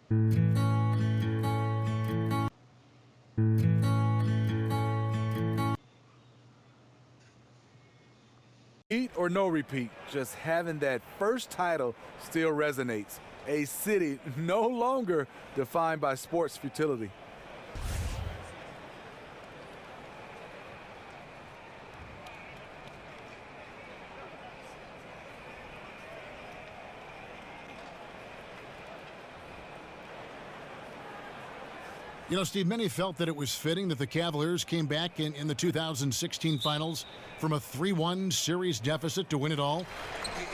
Repeat or no repeat, just having that first title still resonates. A city no longer defined by sports futility. You know, Steve, many felt that it was fitting that the Cavaliers came back in the 2016 finals from a 3-1 series deficit to win it all.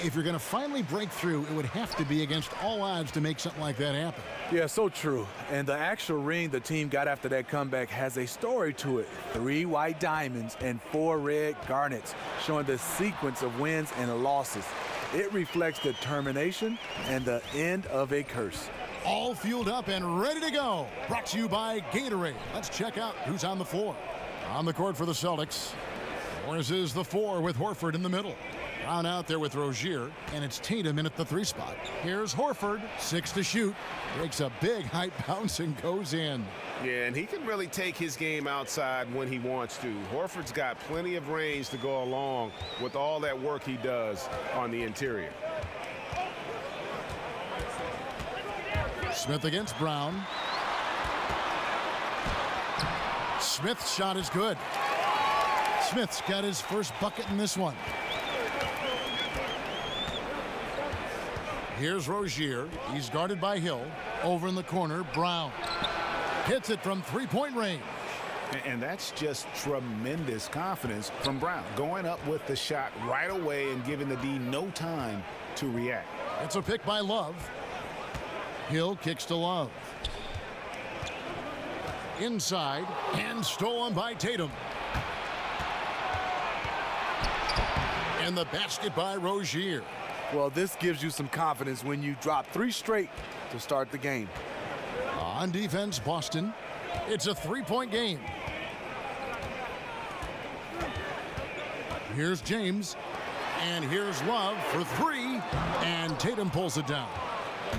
If you're going to finally break through, it would have to be against all odds to make something like that happen. Yeah, so true. And the actual ring the team got after that comeback has a story to it. 3 white diamonds and 4 red garnets, showing the sequence of wins and losses. It reflects determination and the end of a curse. All fueled up and ready to go. Brought to you by Gatorade. Let's check out who's on the floor. On the court for the Celtics, Morris is the 4 with Horford in the middle. Brown out there with Rozier, and it's Tatum in at the 3 spot. Here's Horford, 6 to shoot. Breaks a big height bounce and goes in. Yeah, and he can really take his game outside when he wants to. Horford's got plenty of range to go along with all that work he does on the interior. Smith against Brown. Smith's shot is good. Smith's got his first bucket in this one. Here's Rozier. He's guarded by Hill. Over in the corner, Brown. Hits it from 3-point range. And that's just tremendous confidence from Brown. Going up with the shot right away and giving the D no time to react. It's a pick by Love. Hill kicks to Love. Inside and stolen by Tatum. And the basket by Rozier. Well, this gives you some confidence when you drop 3 straight to start the game. On defense, Boston. It's a 3-point game. Here's James. And here's Love for 3. And Tatum pulls it down.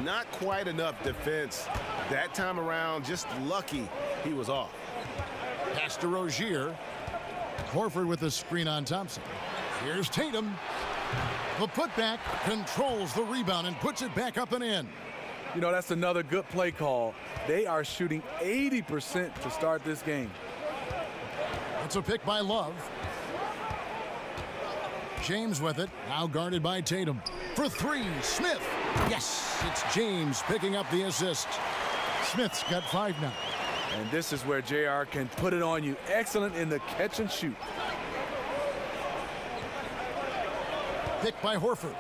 Not quite enough defense that time around. Just lucky he was off. Pass to Rozier. Horford with a screen on Thompson. Here's Tatum. The putback controls the rebound and puts it back up and in. You know, that's another good play call. They are shooting 80% to start this game. That's a pick by Love. James with it, now guarded by Tatum. For 3, Smith. Yes, it's James picking up the assist. Smith's got 5 now. And this is where JR can put it on you. Excellent in the catch and shoot. Pick by Horford.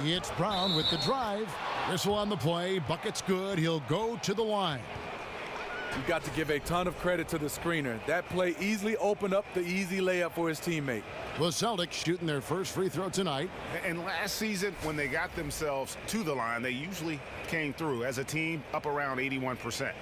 It's Brown with the drive. Whistle on the play. Bucket's good. He'll go to the line. You've got to give a ton of credit to the screener. That play easily opened up the easy layup for his teammate. The Celtics shooting their first free throw tonight. And last season, when they got themselves to the line, they usually came through as a team up around 81%.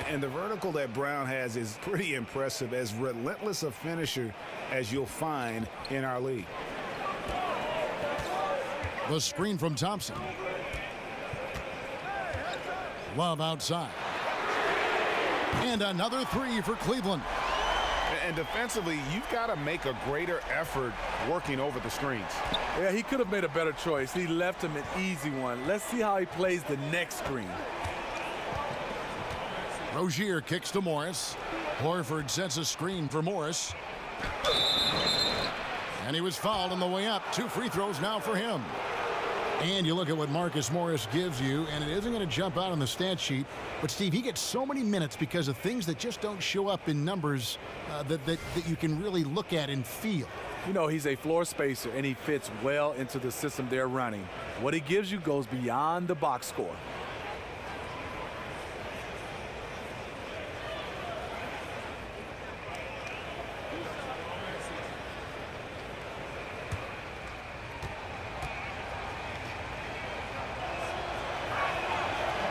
And the vertical that Brown has is pretty impressive, as relentless a finisher as you'll find in our league. The screen from Thompson. Love outside. And another 3 for Cleveland. And defensively, you've got to make a greater effort working over the screens. Yeah, he could have made a better choice. He left him an easy one. Let's see how he plays the next screen. Rozier kicks to Morris. Horford sets a screen for Morris. And he was fouled on the way up. 2 free throws now for him. And you look at what Marcus Morris gives you, and it isn't going to jump out on the stat sheet. But, Steve, he gets so many minutes because of things that just don't show up in numbers that you can really look at and feel. You know, he's a floor spacer, and he fits well into the system they're running. What he gives you goes beyond the box score.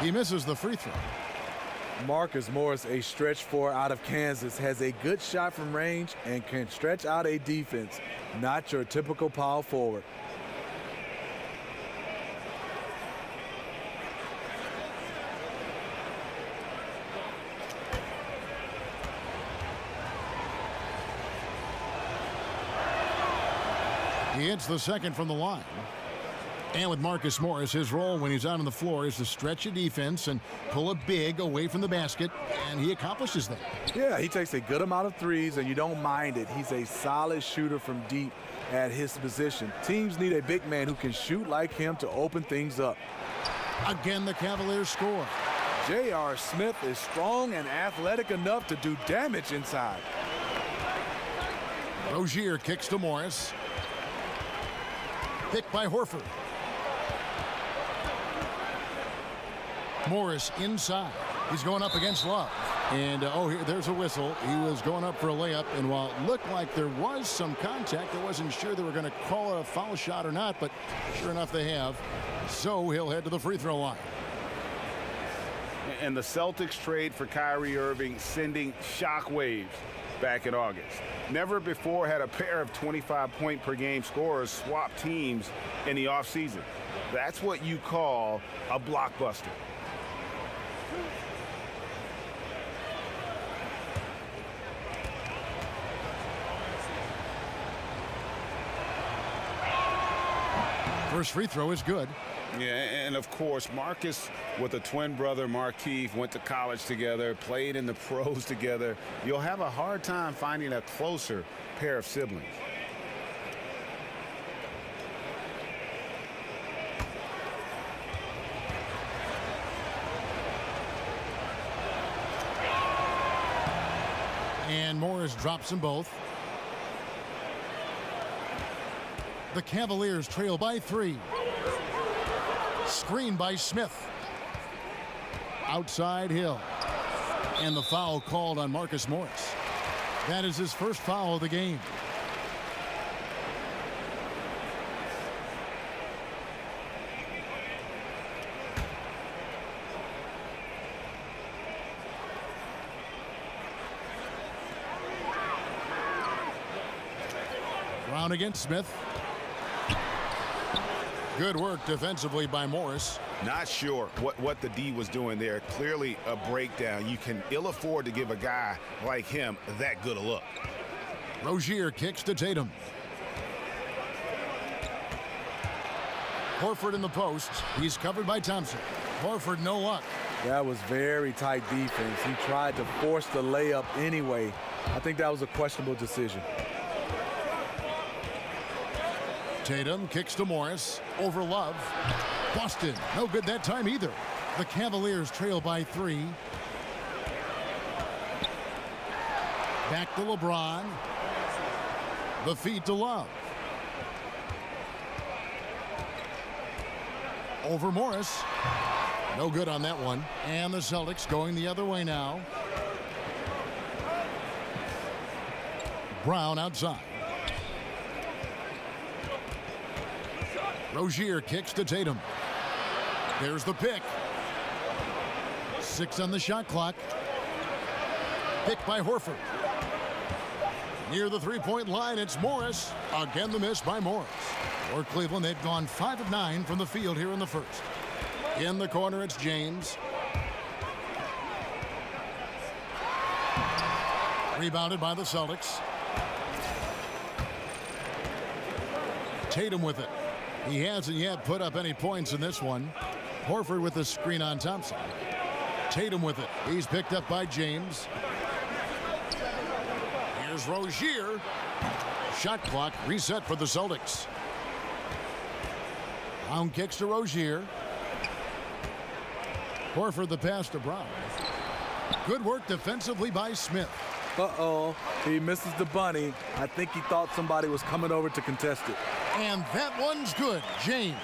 He misses the free throw. Marcus Morris, a stretch four out of Kansas, has a good shot from range and can stretch out a defense. Not your typical power forward. He hits the second from the line. And with Marcus Morris, his role when he's out on the floor is to stretch a defense and pull a big away from the basket, and he accomplishes that. Yeah, he takes a good amount of threes, and you don't mind it. He's a solid shooter from deep at his position. Teams need a big man who can shoot like him to open things up. Again, the Cavaliers score. J.R. Smith is strong and athletic enough to do damage inside. Rozier kicks to Morris. Picked by Horford. Morris inside. He's going up against Love. And, there's a whistle. He was going up for a layup, and while it looked like there was some contact, I wasn't sure they were going to call it a foul shot or not, but sure enough they have. So he'll head to the free throw line. And the Celtics trade for Kyrie Irving, sending shockwaves back in August. Never before had a pair of 25-point-per-game scorers swap teams in the offseason. That's what you call a blockbuster. First free throw is good. Yeah, and of course, Marcus with a twin brother, Markieff, went to college together, played in the pros together. You'll have a hard time finding a closer pair of siblings. And Morris drops them both. The Cavaliers trail by 3. Screen by Smith. Outside Hill. And the foul called on Marcus Morris. That is his first foul of the game. Brown against Smith. Good work defensively by Morris. Not sure what the D was doing there. Clearly a breakdown. You can ill afford to give a guy like him that good a look. Rozier kicks to Tatum. Horford in the post. He's covered by Thompson. Horford no luck. That was very tight defense. He tried to force the layup anyway. I think that was a questionable decision. Tatum kicks to Morris. Over Love. Boston. No good that time either. The Cavaliers trail by 3. Back to LeBron. The feed to Love. Over Morris. No good on that one. And the Celtics going the other way now. Brown outside. Rozier kicks to Tatum. There's the pick. 6 on the shot clock. Picked by Horford. Near the three-point line, it's Morris. Again, the miss by Morris. For Cleveland, they've gone 5 of 9 from the field here in the first. In the corner, it's James. Rebounded by the Celtics. Tatum with it. He hasn't yet put up any points in this one. Horford with the screen on Thompson. Tatum with it. He's picked up by James. Here's Rozier. Shot clock reset for the Celtics. Brown kicks to Rozier. Horford the pass to Brown. Good work defensively by Smith. Uh-oh, he misses the bunny. I think he thought somebody was coming over to contest it. And that one's good. James.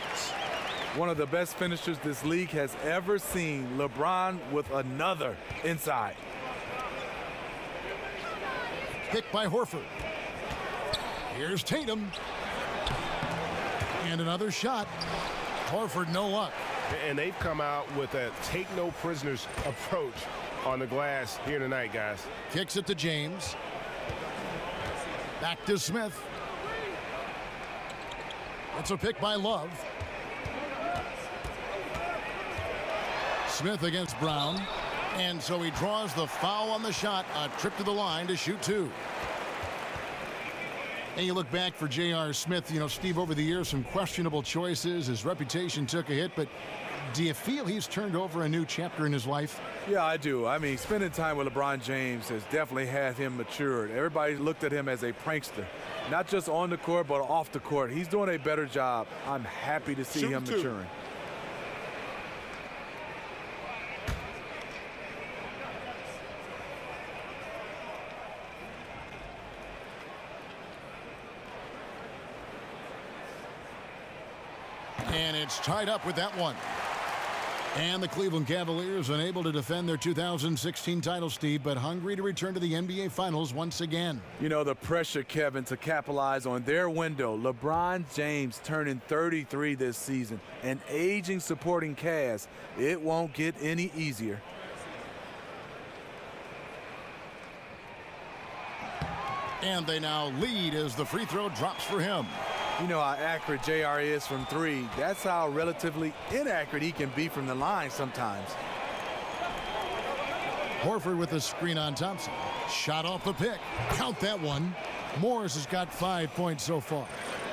One of the best finishers this league has ever seen. LeBron with another inside. Picked by Horford. Here's Tatum. And another shot. Horford no luck. And they've come out with a take-no-prisoners approach on the glass here tonight, guys. Kicks it to James. Back to Smith. It's a pick by Love. Smith against Brown. And so he draws the foul on the shot. A trip to the line to shoot two. And you look back for J.R. Smith, Steve, over the years, some questionable choices. His reputation took a hit, but do you feel he's turned over a new chapter in his life? Yeah, I do. I mean, spending time with LeBron James has definitely had him matured. Everybody looked at him as a prankster, not just on the court, but off the court. He's doing a better job. I'm happy to see him maturing. And it's tied up with that one. And the Cleveland Cavaliers unable to defend their 2016 title, Steve, but hungry to return to the NBA Finals once again. The pressure, Kevin, to capitalize on their window. LeBron James turning 33 this season. An aging supporting cast. It won't get any easier. And they now lead as the free throw drops for him. You know how accurate JR is from three. That's how relatively inaccurate he can be from the line sometimes. Horford with the screen on Thompson. Shot off the pick. Count that one. Morris has got 5 points so far.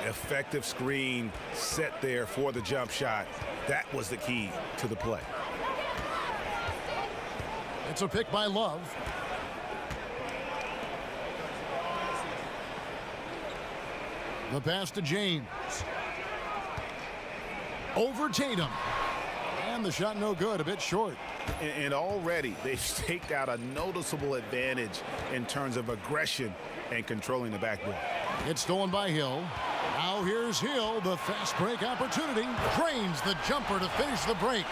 Effective screen set there for the jump shot. That was the key to the play. It's a pick by Love. The pass to James. Over Tatum. And the shot no good, a bit short. And already they've staked out a noticeable advantage in terms of aggression and controlling the backboard. It's stolen by Hill. Now here's Hill, the fast break opportunity. Drains the jumper to finish the break.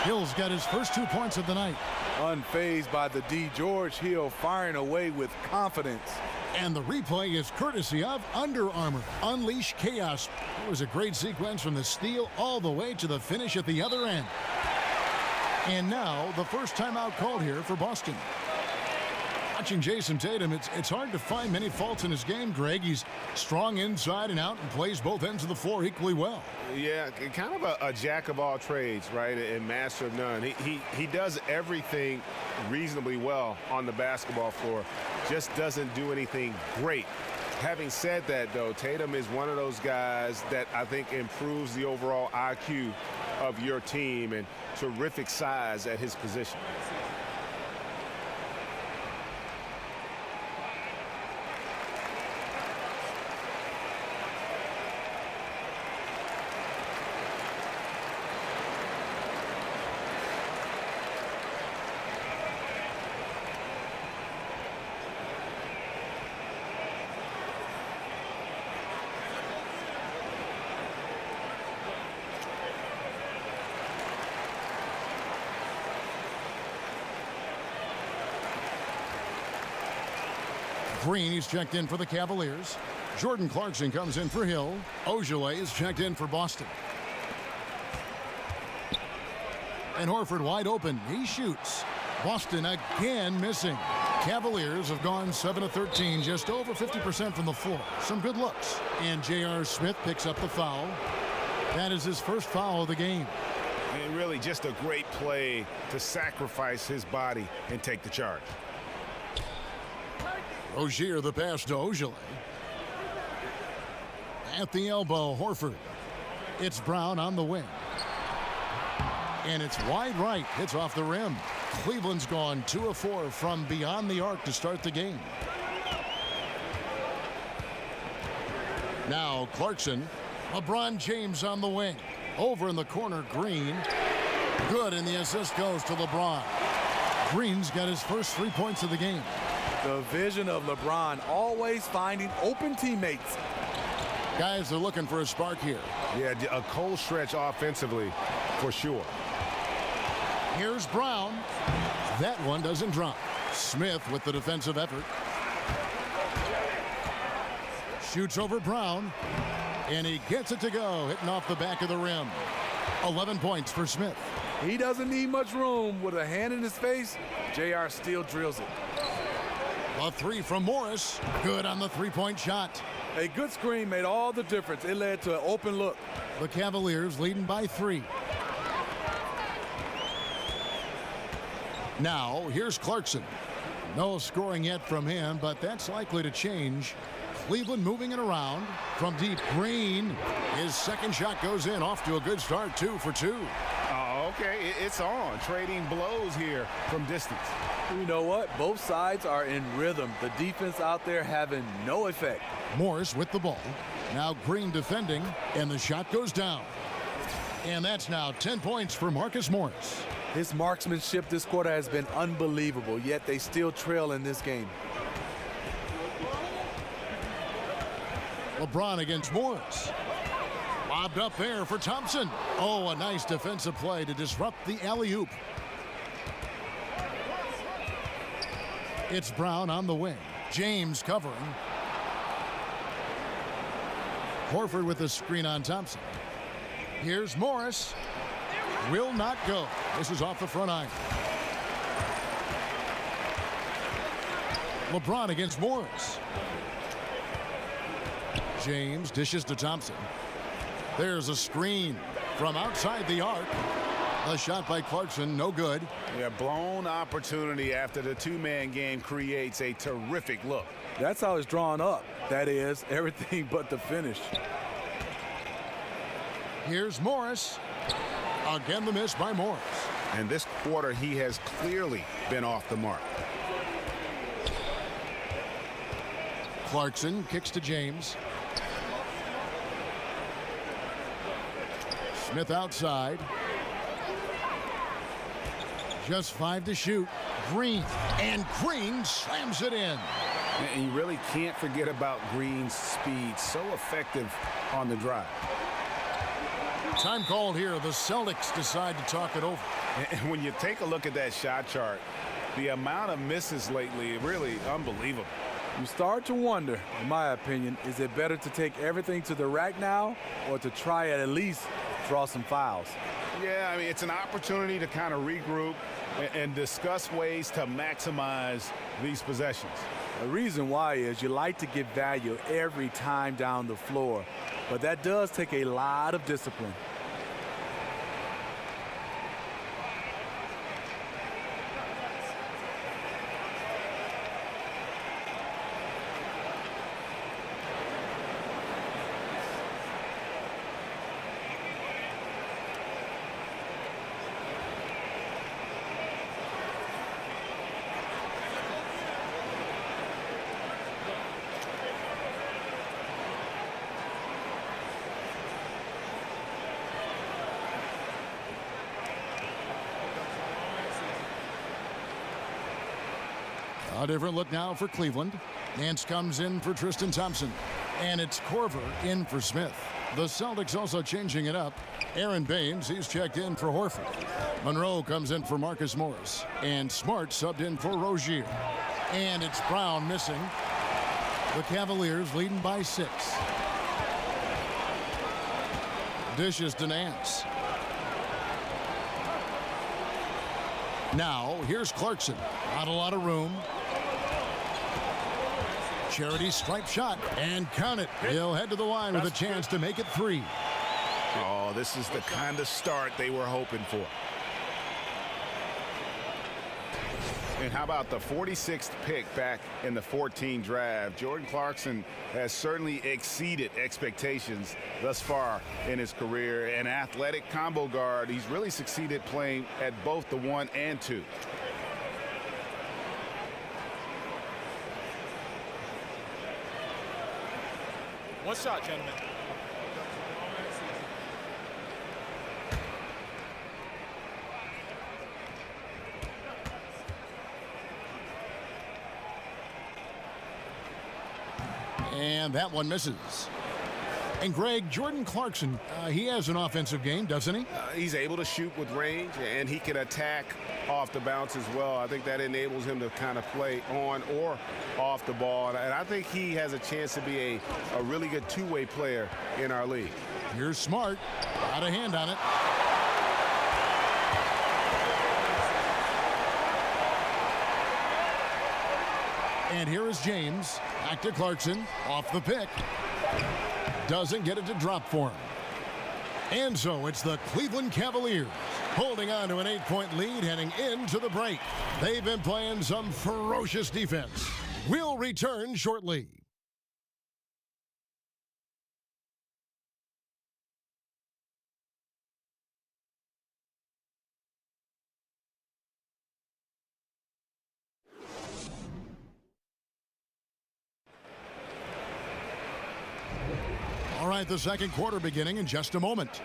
Hill's got his first 2 points of the night. Unfazed by the D. George, Hill firing away with confidence. And the replay is courtesy of Under Armour. Unleash chaos. It was a great sequence from the steal all the way to the finish at the other end. And now the first timeout called here for Boston. Watching Jason Tatum, it's hard to find many faults in his game, Greg. He's strong inside and out and plays both ends of the floor equally well. Yeah, kind of a jack of all trades, right, and master of none. He does everything reasonably well on the basketball floor, just doesn't do anything great. Having said that, though, Tatum is one of those guys that I think improves the overall IQ of your team, and terrific size at his position. Green, he's checked in for the Cavaliers. Jordan Clarkson comes in for Hill. Ojeleye is checked in for Boston. And Horford wide open. He shoots. Boston again missing. Cavaliers have gone 7 of 13, just over 50% from the floor. Some good looks. And J.R. Smith picks up the foul. That is his first foul of the game. And really just a great play to sacrifice his body and take the charge. Rozier the pass to Ojeleye. At the elbow, Horford. It's Brown on the wing. And it's wide right. Hits off the rim. Cleveland's gone 2 of 4 from beyond the arc to start the game. Now Clarkson. LeBron James on the wing. Over in the corner, Green. Good, and the assist goes to LeBron. Green's got his first 3 points of the game. The vision of LeBron, always finding open teammates. Guys are looking for a spark here. Yeah, a cold stretch offensively for sure. Here's Brown. That one doesn't drop. Smith with the defensive effort. Shoots over Brown. And he gets it to go, hitting off the back of the rim. 11 points for Smith. He doesn't need much room. With a hand in his face, JR still drills it. A three from Morris. Good on the three-point shot. A good screen made all the difference. It led to an open look. The Cavaliers leading by 3. Now, here's Clarkson. No scoring yet from him, but that's likely to change. Cleveland moving it around from deep. Green. His second shot goes in. Off to a good start. 2 for 2. Oh, okay. It's on. Trading blows here from distance. You know what? Both sides are in rhythm. The defense out there having no effect. Morris with the ball. Now Green defending, and the shot goes down. And that's now 10 points for Marcus Morris. His marksmanship this quarter has been unbelievable, yet they still trail in this game. LeBron against Morris. Lobbed up there for Thompson. Oh, a nice defensive play to disrupt the alley-oop. It's Brown on the wing. James covering. Horford with the screen on Thompson. Here's Morris. Will not go. This is off the front iron. LeBron against Morris. James dishes to Thompson. There's a screen from outside the arc. A shot by Clarkson, no good. Yeah, blown opportunity after the two-man game creates a terrific look. That's how it's drawn up. That is, everything but the finish. Here's Morris. Again, the miss by Morris. And this quarter, he has clearly been off the mark. Clarkson kicks to James. Smith outside. Just 5 to shoot. Green. And Green slams it in. And you really can't forget about Green's speed. So effective on the drive. Time called here. The Celtics decide to talk it over. And when you take a look at that shot chart, the amount of misses lately, really unbelievable. You start to wonder, in my opinion, is it better to take everything to the rack now or to try at least draw some fouls? Yeah, I mean, it's an opportunity to kind of regroup and discuss ways to maximize these possessions. The reason why is you like to get value every time down the floor, but that does take a lot of discipline. A different look now for Cleveland. Nance comes in for Tristan Thompson. And it's Corver in for Smith. The Celtics also changing it up. Aaron Baines, he's checked in for Horford. Monroe comes in for Marcus Morris. And Smart subbed in for Rozier. And it's Brown missing. The Cavaliers leading by 6. Dishes to Nance. Now, here's Clarkson. Not a lot of room. Charity stripe shot and count it. He'll head to the line with a chance to make it 3. Oh, this is the kind of start they were hoping for. And how about the 46th pick back in the 14 draft? Jordan Clarkson has certainly exceeded expectations thus far in his career. An athletic combo guard, he's really succeeded playing at both the 1 and 2. One shot, gentlemen. And that one misses. And Greg, Jordan Clarkson, he has an offensive game, doesn't he? He's able to shoot with range, and he can attack off the bounce as well. I think that enables him to kind of play on or off the ball. And I think he has a chance to be a really good two-way player in our league. Here's Smart. Got a hand on it. And here is James. Back to Clarkson. Off the pick. Doesn't get it to drop for him. And so it's the Cleveland Cavaliers holding on to an 8-point lead heading into the break. They've been playing some ferocious defense. We'll return shortly. All right, the second quarter beginning in just a moment.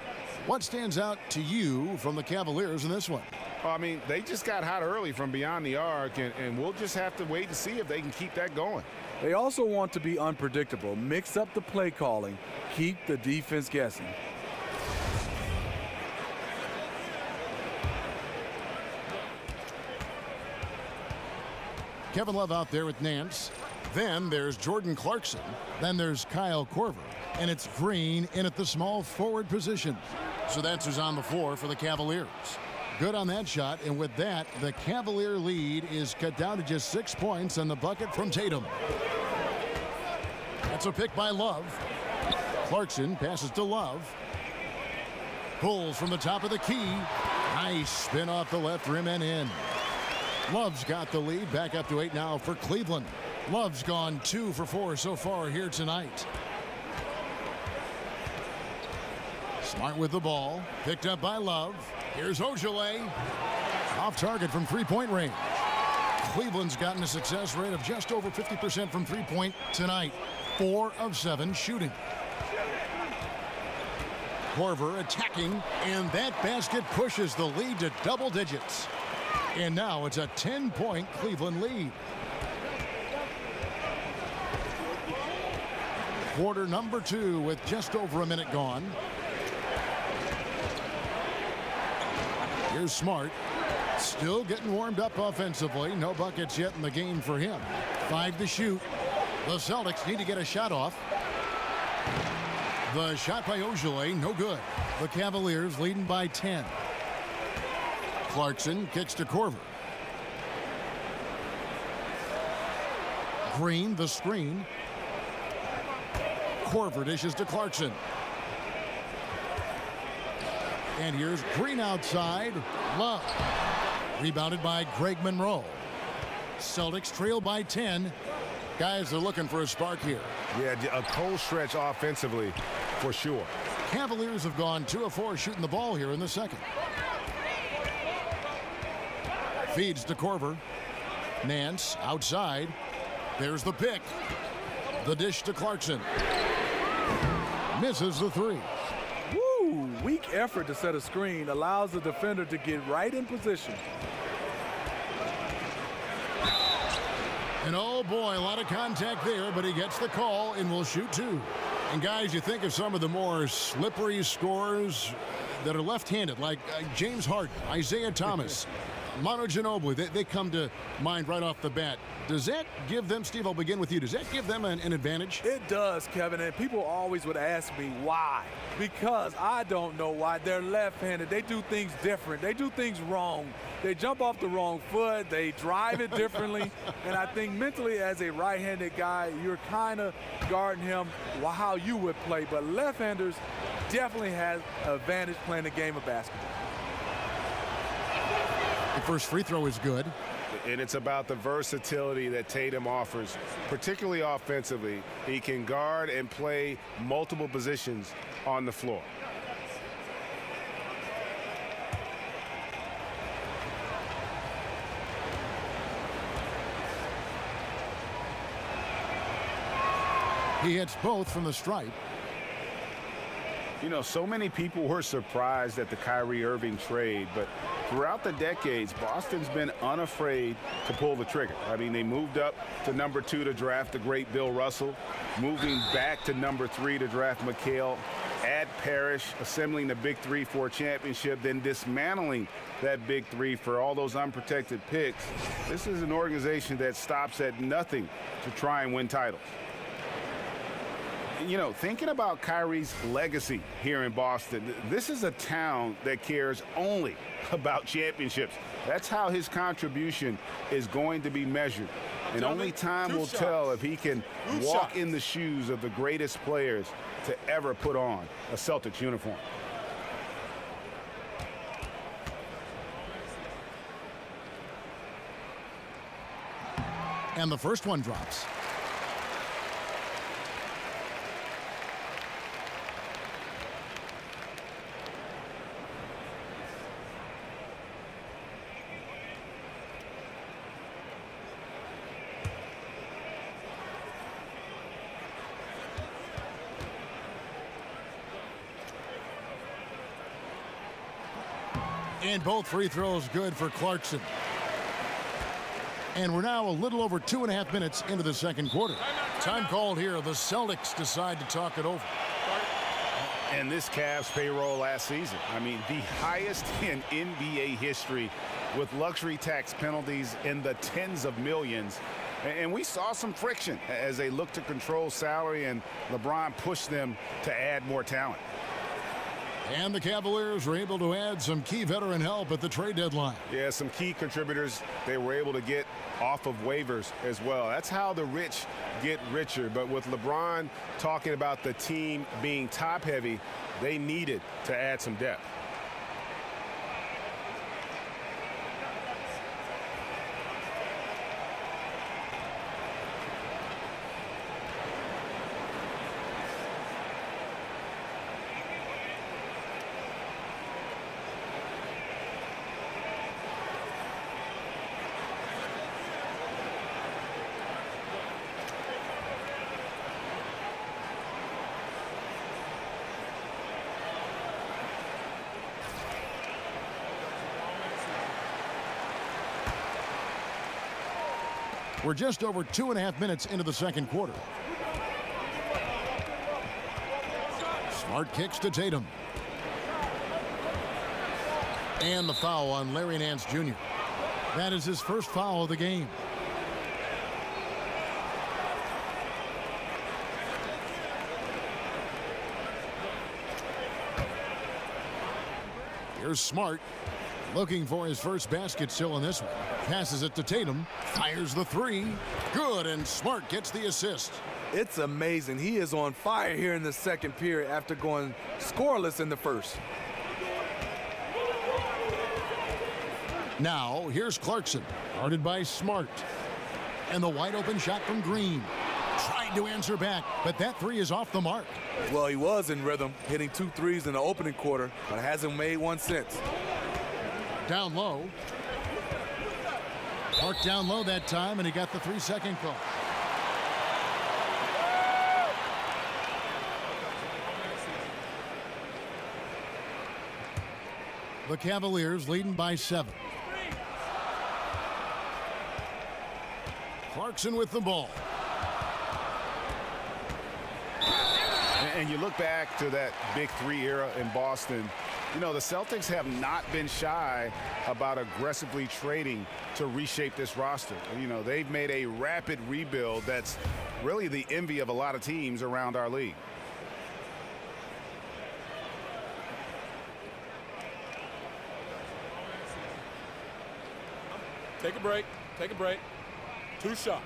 What stands out to you from the Cavaliers in this one? I mean, they just got hot early from beyond the arc, and we'll just have to wait and see if they can keep that going. They also want to be unpredictable, mix up the play calling, keep the defense guessing. Kevin Love out there with Nance. Then there's Jordan Clarkson. Then there's Kyle Korver. And it's Green in at the small forward position. So that's who's on the floor for the Cavaliers. Good on that shot, and with that, the Cavalier lead is cut down to just 6 points and the bucket from Tatum. That's a pick by Love. Clarkson passes to Love. Pulls from the top of the key. Nice spin off the left rim and in. Love's got the lead, back up to 8 now for Cleveland. Love's gone 2 for 4 so far here tonight. Smart with the ball, picked up by Love. Here's Ojale. Off target from three-point range. Cleveland's gotten a success rate of just over 50% from three-point tonight. 4 of 7 shooting. Korver attacking, and that basket pushes the lead to double digits. And now it's a 10-point Cleveland lead. Quarter number 2 with just over a minute gone. Here's Smart. Still getting warmed up offensively. No buckets yet in the game for him. 5 to shoot. The Celtics need to get a shot off. The shot by Ojale, no good. The Cavaliers leading by 10. Clarkson kicks to Korver. Green, the screen. Korver dishes to Clarkson. And here's Green outside. Love. Rebounded by Greg Monroe. Celtics trail by 10. Guys are looking for a spark here. Yeah, a cold stretch offensively for sure. Cavaliers have gone 2 of 4 shooting the ball here in the second. Feeds to Korver. Nance outside. There's the pick. The dish to Clarkson. Misses the 3. Woo! Weak effort to set a screen allows the defender to get right in position. And oh boy, a lot of contact there, but he gets the call and will shoot 2. And guys, you think of some of the more slippery scorers that are left-handed, like James Harden, Isaiah Thomas, Manu Ginobili, they come to mind right off the bat. Does that give them, Steve, I'll begin with you, does that give them an advantage? It does, Kevin, and people always would ask me why. Because I don't know why. They're left-handed. They do things different. They do things wrong. They jump off the wrong foot. They drive it differently. And I think mentally as a right-handed guy, you're kind of guarding him how you would play. But left-handers definitely have an advantage playing the game of basketball. The first free throw is good. And it's about the versatility that Tatum offers, particularly offensively. He can guard and play multiple positions on the floor. He hits both from the stripe. You know, so many people were surprised at the Kyrie Irving trade, but throughout the decades, Boston's been unafraid to pull the trigger. I mean, they moved up to number 2 to draft the great Bill Russell, moving back to number 3 to draft McHale, add Parrish, assembling the big 3 for a championship, then dismantling that big 3 for all those unprotected picks. This is an organization that stops at nothing to try and win titles. You know, thinking about Kyrie's legacy here in Boston, this is a town that cares only about championships. That's how his contribution is going to be measured. And only time will tell if he can walk in the shoes of the greatest players to ever put on a Celtics uniform. And the first one drops. And both free throws good for Clarkson. And we're now a little over 2.5 minutes into the second quarter. Time called here. The Celtics decide to talk it over. And this Cavs payroll last season, I mean, the highest in NBA history, with luxury tax penalties in the tens of millions. And we saw some friction as they looked to control salary, and LeBron pushed them to add more talent. And the Cavaliers were able to add some key veteran help at the trade deadline. Yeah, some key contributors they were able to get off of waivers as well. That's how the rich get richer. But with LeBron talking about the team being top heavy, they needed to add some depth. We're just over 2.5 minutes into the second quarter. Smart kicks to Tatum. And the foul on Larry Nance Jr. That is his first foul of the game. Here's Smart, looking for his first basket still in this one. Passes it to Tatum, fires the three. Good, and Smart gets the assist. It's amazing. He is on fire here in the second period after going scoreless in the first. Now, here's Clarkson, guarded by Smart. And the wide open shot from Green. Tried to answer back, but that three is off the mark. Well, he was in rhythm, hitting 2 threes in the opening quarter, but hasn't made one since. Down low. Parked down low that time, and he got the 3-second call. The Cavaliers leading by 7. Clarkson with the ball. And you look back to that Big Three era in Boston, you know, the Celtics have not been shy about aggressively trading to reshape this roster. You know, they've made a rapid rebuild that's really the envy of a lot of teams around our league. Take a break. Take a break. 2 shots.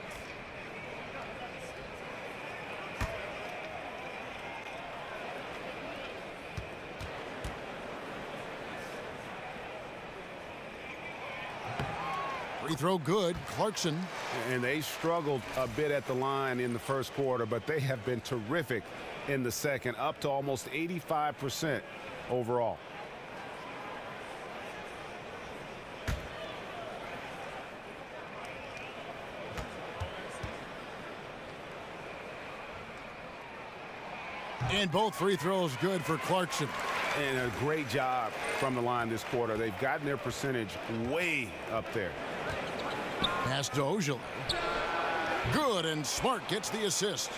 Free throw good. Clarkson. And they struggled a bit at the line in the first quarter, but they have been terrific in the second, up to almost 85% overall. And both free throws good for Clarkson. And a great job from the line this quarter. They've gotten their percentage way up there. Pass to Ojale. Good, and Smart gets the assist.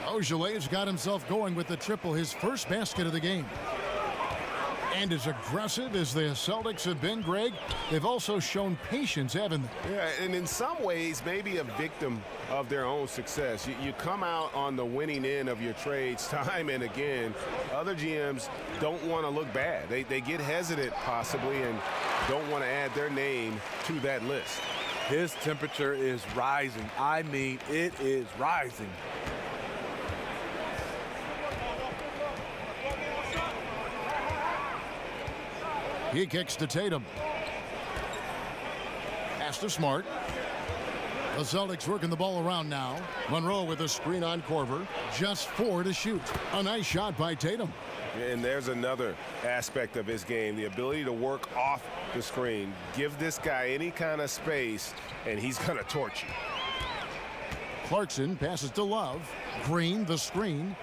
Ojale's got himself going with the triple, his first basket of the game. And as aggressive as the Celtics have been, Greg, they've also shown patience, haven't they? Yeah, and in some ways, maybe a victim of their own success. You come out on the winning end of your trades time and again. Other GMs don't want to look bad. They get hesitant, possibly, and don't want to add their name to that list. His temperature is rising. I mean, it is rising. He kicks to Tatum. Pass to Smart. The Celtics working the ball around now. Monroe with a screen on Korver. Just 4 to shoot. A nice shot by Tatum. And there's another aspect of his game, the ability to work off the screen. Give this guy any kind of space, and he's going to torch you. Clarkson passes to Love. Green, the screen.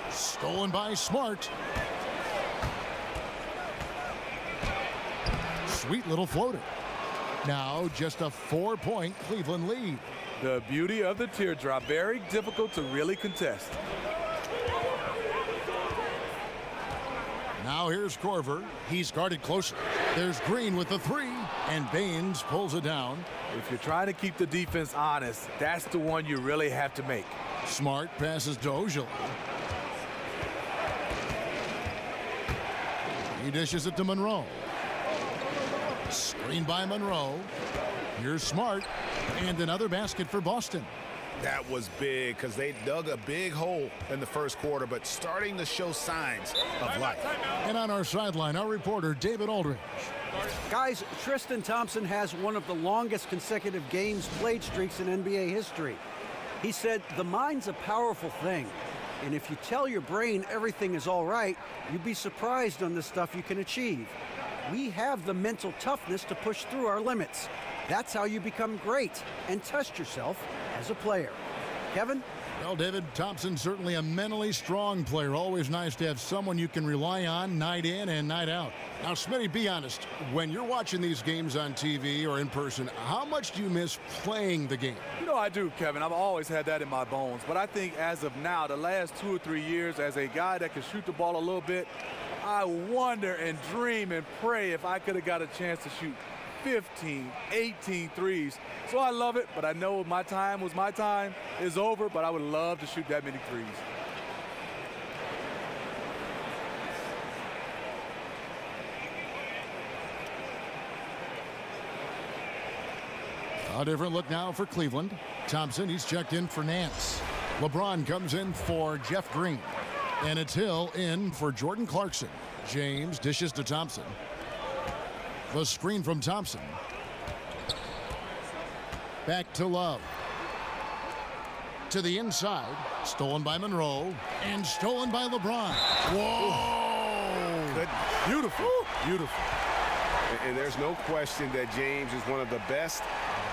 Stolen by Smart. Sweet little floater. Now just a 4-point Cleveland lead. The beauty of the teardrop, very difficult to really contest. Now here's Korver. He's guarded closer. There's Green with the 3, and Baines pulls it down. If you're trying to keep the defense honest, that's the one you really have to make. Smart passes to Ojala. He dishes it to Monroe. Screen by Monroe. Here's Smart. And another basket for Boston. That was big because they dug a big hole in the first quarter, but starting to show signs of life. And on our sideline, our reporter, David Aldridge. Guys, Tristan Thompson has one of the longest consecutive games played streaks in NBA history. He said, the mind's a powerful thing. And if you tell your brain everything is all right, you'd be surprised on the stuff you can achieve. We have the mental toughness to push through our limits. That's how you become great and test yourself as a player. Kevin? Well, David, Thompson certainly a mentally strong player. Always nice to have someone you can rely on night in and night out. Now, Smitty, be honest. When you're watching these games on TV or in person, how much do you miss playing the game? You know I do, Kevin. I've always had that in my bones. But I think as of now, the last 2 or 3 years, as a guy that can shoot the ball a little bit, I wonder and dream and pray if I could have got a chance to shoot 15, 18 threes. So I love it, but I know my time is over, but I would love to shoot that many threes. A different look now for Cleveland. Thompson, he's checked in for Nance. LeBron comes in for Jeff Green. And it's Hill in for Jordan Clarkson. James dishes to Thompson. The screen from Thompson. Back to Love. To the inside. Stolen by Monroe. And stolen by LeBron. Whoa! Good. Beautiful. Beautiful. And there's no question that James is one of the best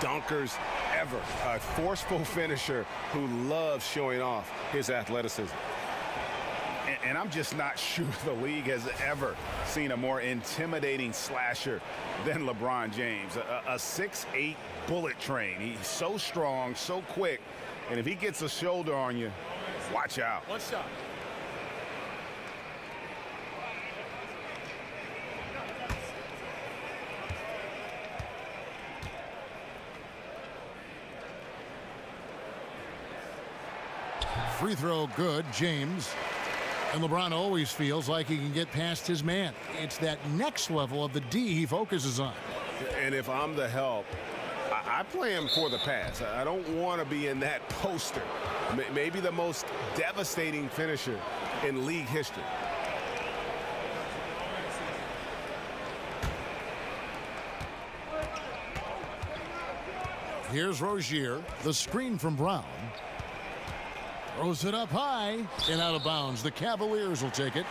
dunkers ever. A forceful finisher who loves showing off his athleticism. And I'm just not sure the league has ever seen a more intimidating slasher than LeBron James. A 6'8" bullet train. He's so strong, so quick. And if he gets a shoulder on you, watch out. One shot. Free throw good, James. And LeBron always feels like he can get past his man. It's that next level of the D he focuses on. And if I'm the help, I play him for the pass. I don't want to be in that poster. Maybe the most devastating finisher in league history. Here's Rozier, the screen from Brown. Throws it up high and out of bounds. The Cavaliers will take it.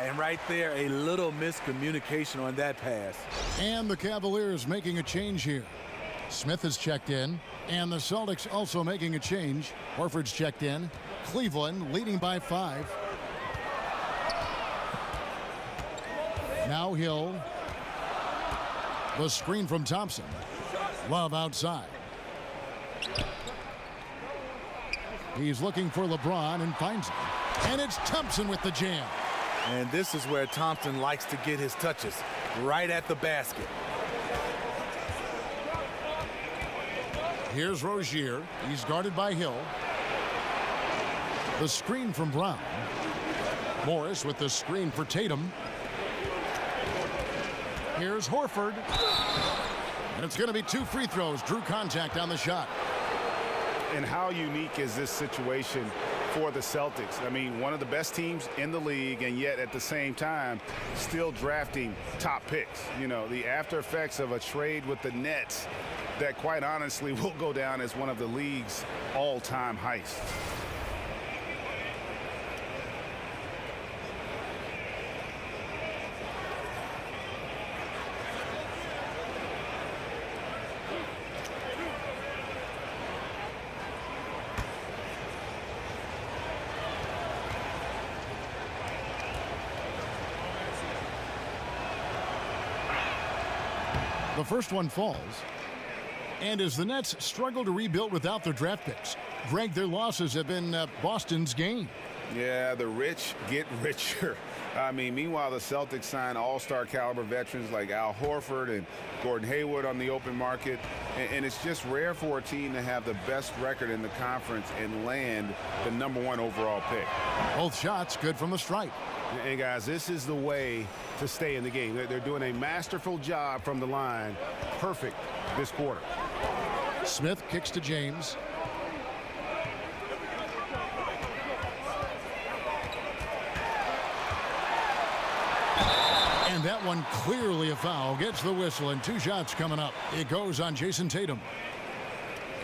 And right there, a little miscommunication on that pass. And the Cavaliers making a change here. Smith has checked in, and the Celtics also making a change. Horford's checked in. Cleveland leading by 5. Now Hill. The screen from Thompson. Love outside. He's looking for LeBron and finds him. And it's Thompson with the jam. And this is where Thompson likes to get his touches, right at the basket. Here's Rozier. He's guarded by Hill. The screen from Brown. Morris with the screen for Tatum. Here's Horford. And it's going to be 2 free throws. Drew contact on the shot. And how unique is this situation for the Celtics? I mean, one of the best teams in the league, and yet at the same time still drafting top picks. You know, the after effects of a trade with the Nets that quite honestly will go down as one of the league's all-time heists. The first one falls. And as the Nets struggle to rebuild without their draft picks, Greg, their losses have been Boston's gain. Yeah, the rich get richer. I mean, meanwhile, the Celtics sign all-star caliber veterans like Al Horford and Gordon Hayward on the open market. And it's just rare for a team to have the best record in the conference and land the #1 overall pick. Both shots good from the stripe. And guys, this is the way to stay in the game. They're doing a masterful job from the line. Perfect this quarter. Smith kicks to James. And that one clearly a foul. Gets the whistle, and 2 shots coming up. It goes on Jason Tatum.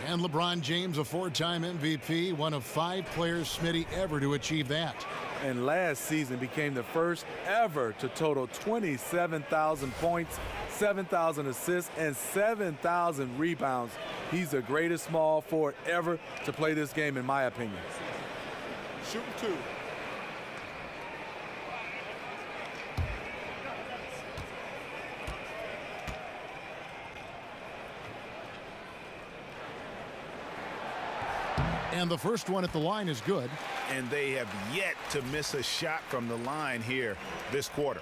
And LeBron James, a 4-time MVP, one of 5 players, Smitty, ever to achieve that. And last season became the first ever to total 27,000 points, 7,000 assists, and 7,000 rebounds. He's the greatest small forward ever to play this game, in my opinion. Shooting 2. And the first one at the line is good. And they have yet to miss a shot from the line here this quarter.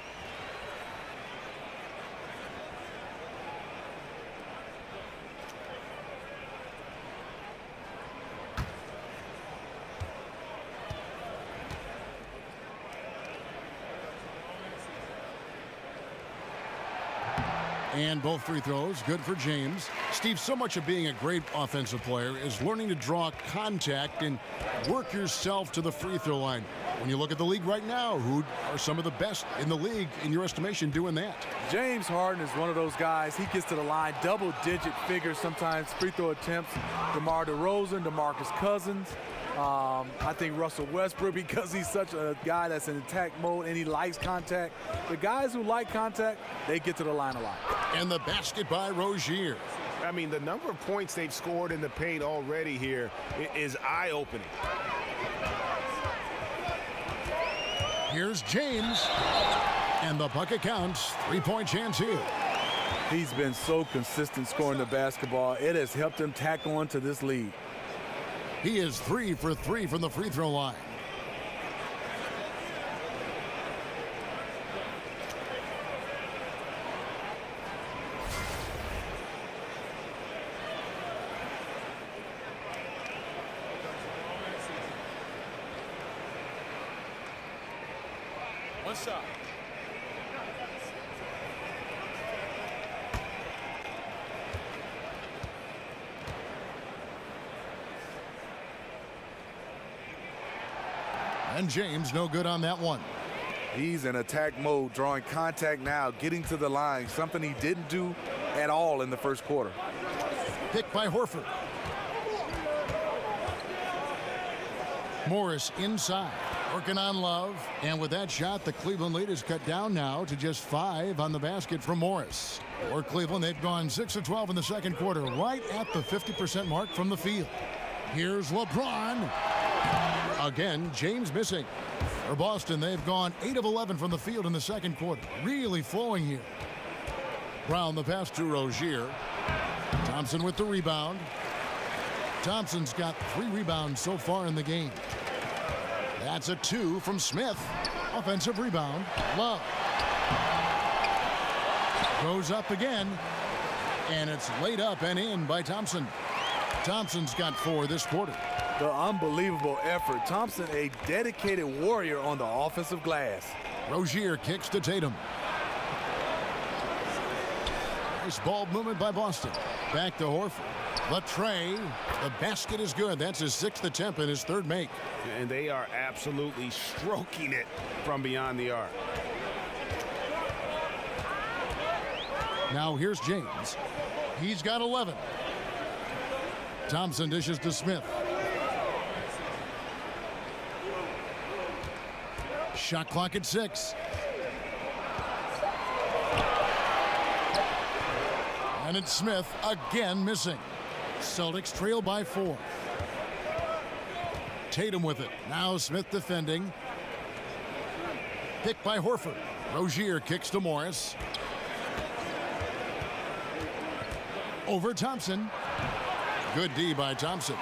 And both free throws good for James. Steve, so much of being a great offensive player is learning to draw contact and work yourself to the free throw line. When you look at the league right now, who are some of the best in the league, in your estimation, doing that? James Harden is one of those guys. He gets to the line, double-digit figures sometimes, free throw attempts. DeMar DeRozan, DeMarcus Cousins. I think Russell Westbrook, because he's such a guy that's in attack mode and he likes contact. The guys who like contact, they get to the line a lot. And the basket by Rozier. I mean, the number of points they've scored in the paint already here is eye-opening. Here's James. And the bucket counts. 3-point chance here. He's been so consistent scoring the basketball. It has helped him tack on to this lead. He is 3 for 3 from the free throw line. One shot. And James no good on that one. He's in attack mode, drawing contact now, getting to the line, something he didn't do at all in the first quarter. Picked by Horford. Morris inside, working on Love. And with that shot, the Cleveland lead is cut down now to just 5 on the basket from Morris. For Cleveland, they've gone 6 of 12 in the second quarter, right at the 50% mark from the field. Here's LeBron. Again, James missing. For Boston, they've gone 8 of 11 from the field in the second quarter. Really flowing here. Brown the pass to Rozier. Thompson with the rebound. Thompson's got 3 rebounds so far in the game. That's a 2 from Smith. Offensive rebound. Love. Goes up again. And it's laid up and in by Thompson. Thompson's got 4 this quarter. The unbelievable effort. Thompson, a dedicated warrior on the offensive glass. Rozier kicks to Tatum. Nice ball movement by Boston. Back to Horford. Latrey. The basket is good. That's his 6th attempt and his 3rd make. And they are absolutely stroking it from beyond the arc. Now here's James. He's got 11. Thompson dishes to Smith. Shot clock at 6. And it's Smith again missing. Celtics trail by 4. Tatum with it. Now Smith defending. Picked by Horford. Rozier kicks to Morris. Over Thompson. Good D by Thompson.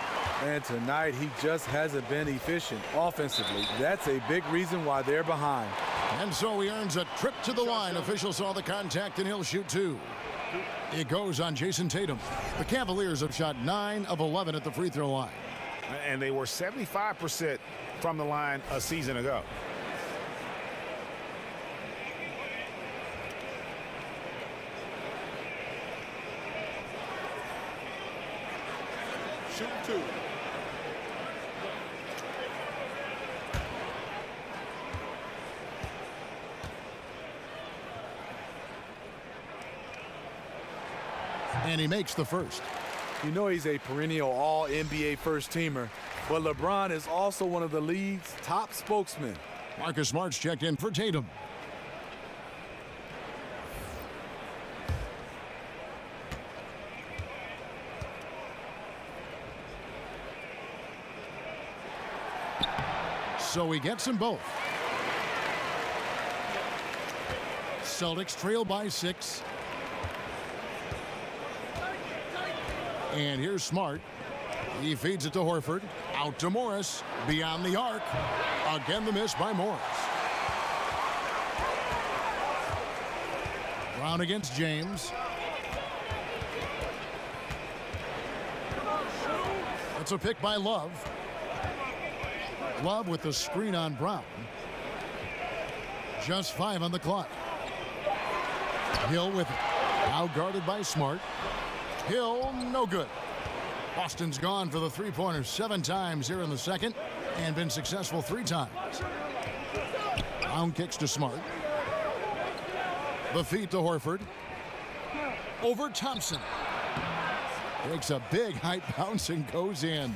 And tonight, he just hasn't been efficient offensively. That's a big reason why they're behind. And so he earns a trip to the line. Officials saw the contact, and he'll shoot 2. It goes on Jason Tatum. The Cavaliers have shot 9 of 11 at the free throw line. And they were 75% from the line a season ago. Shoot 2. And he makes the first. You know he's a perennial all-NBA first-teamer, but LeBron is also one of the league's top spokesmen. Marcus Smart's checked in for Tatum. So he gets them both. Celtics trail by 6. And here's Smart. He feeds it to Horford. Out to Morris. Beyond the arc. Again the miss by Morris. Brown against James. It's a pick by Love. Love with the screen on Brown. Just 5 on the clock. Hill with it. Now guarded by Smart. Hill, no good. Boston's gone for the three-pointer 7 times here in the second and been successful 3 times. Brown kicks to Smart. The feed to Horford. Over Thompson. Takes a big height bounce and goes in.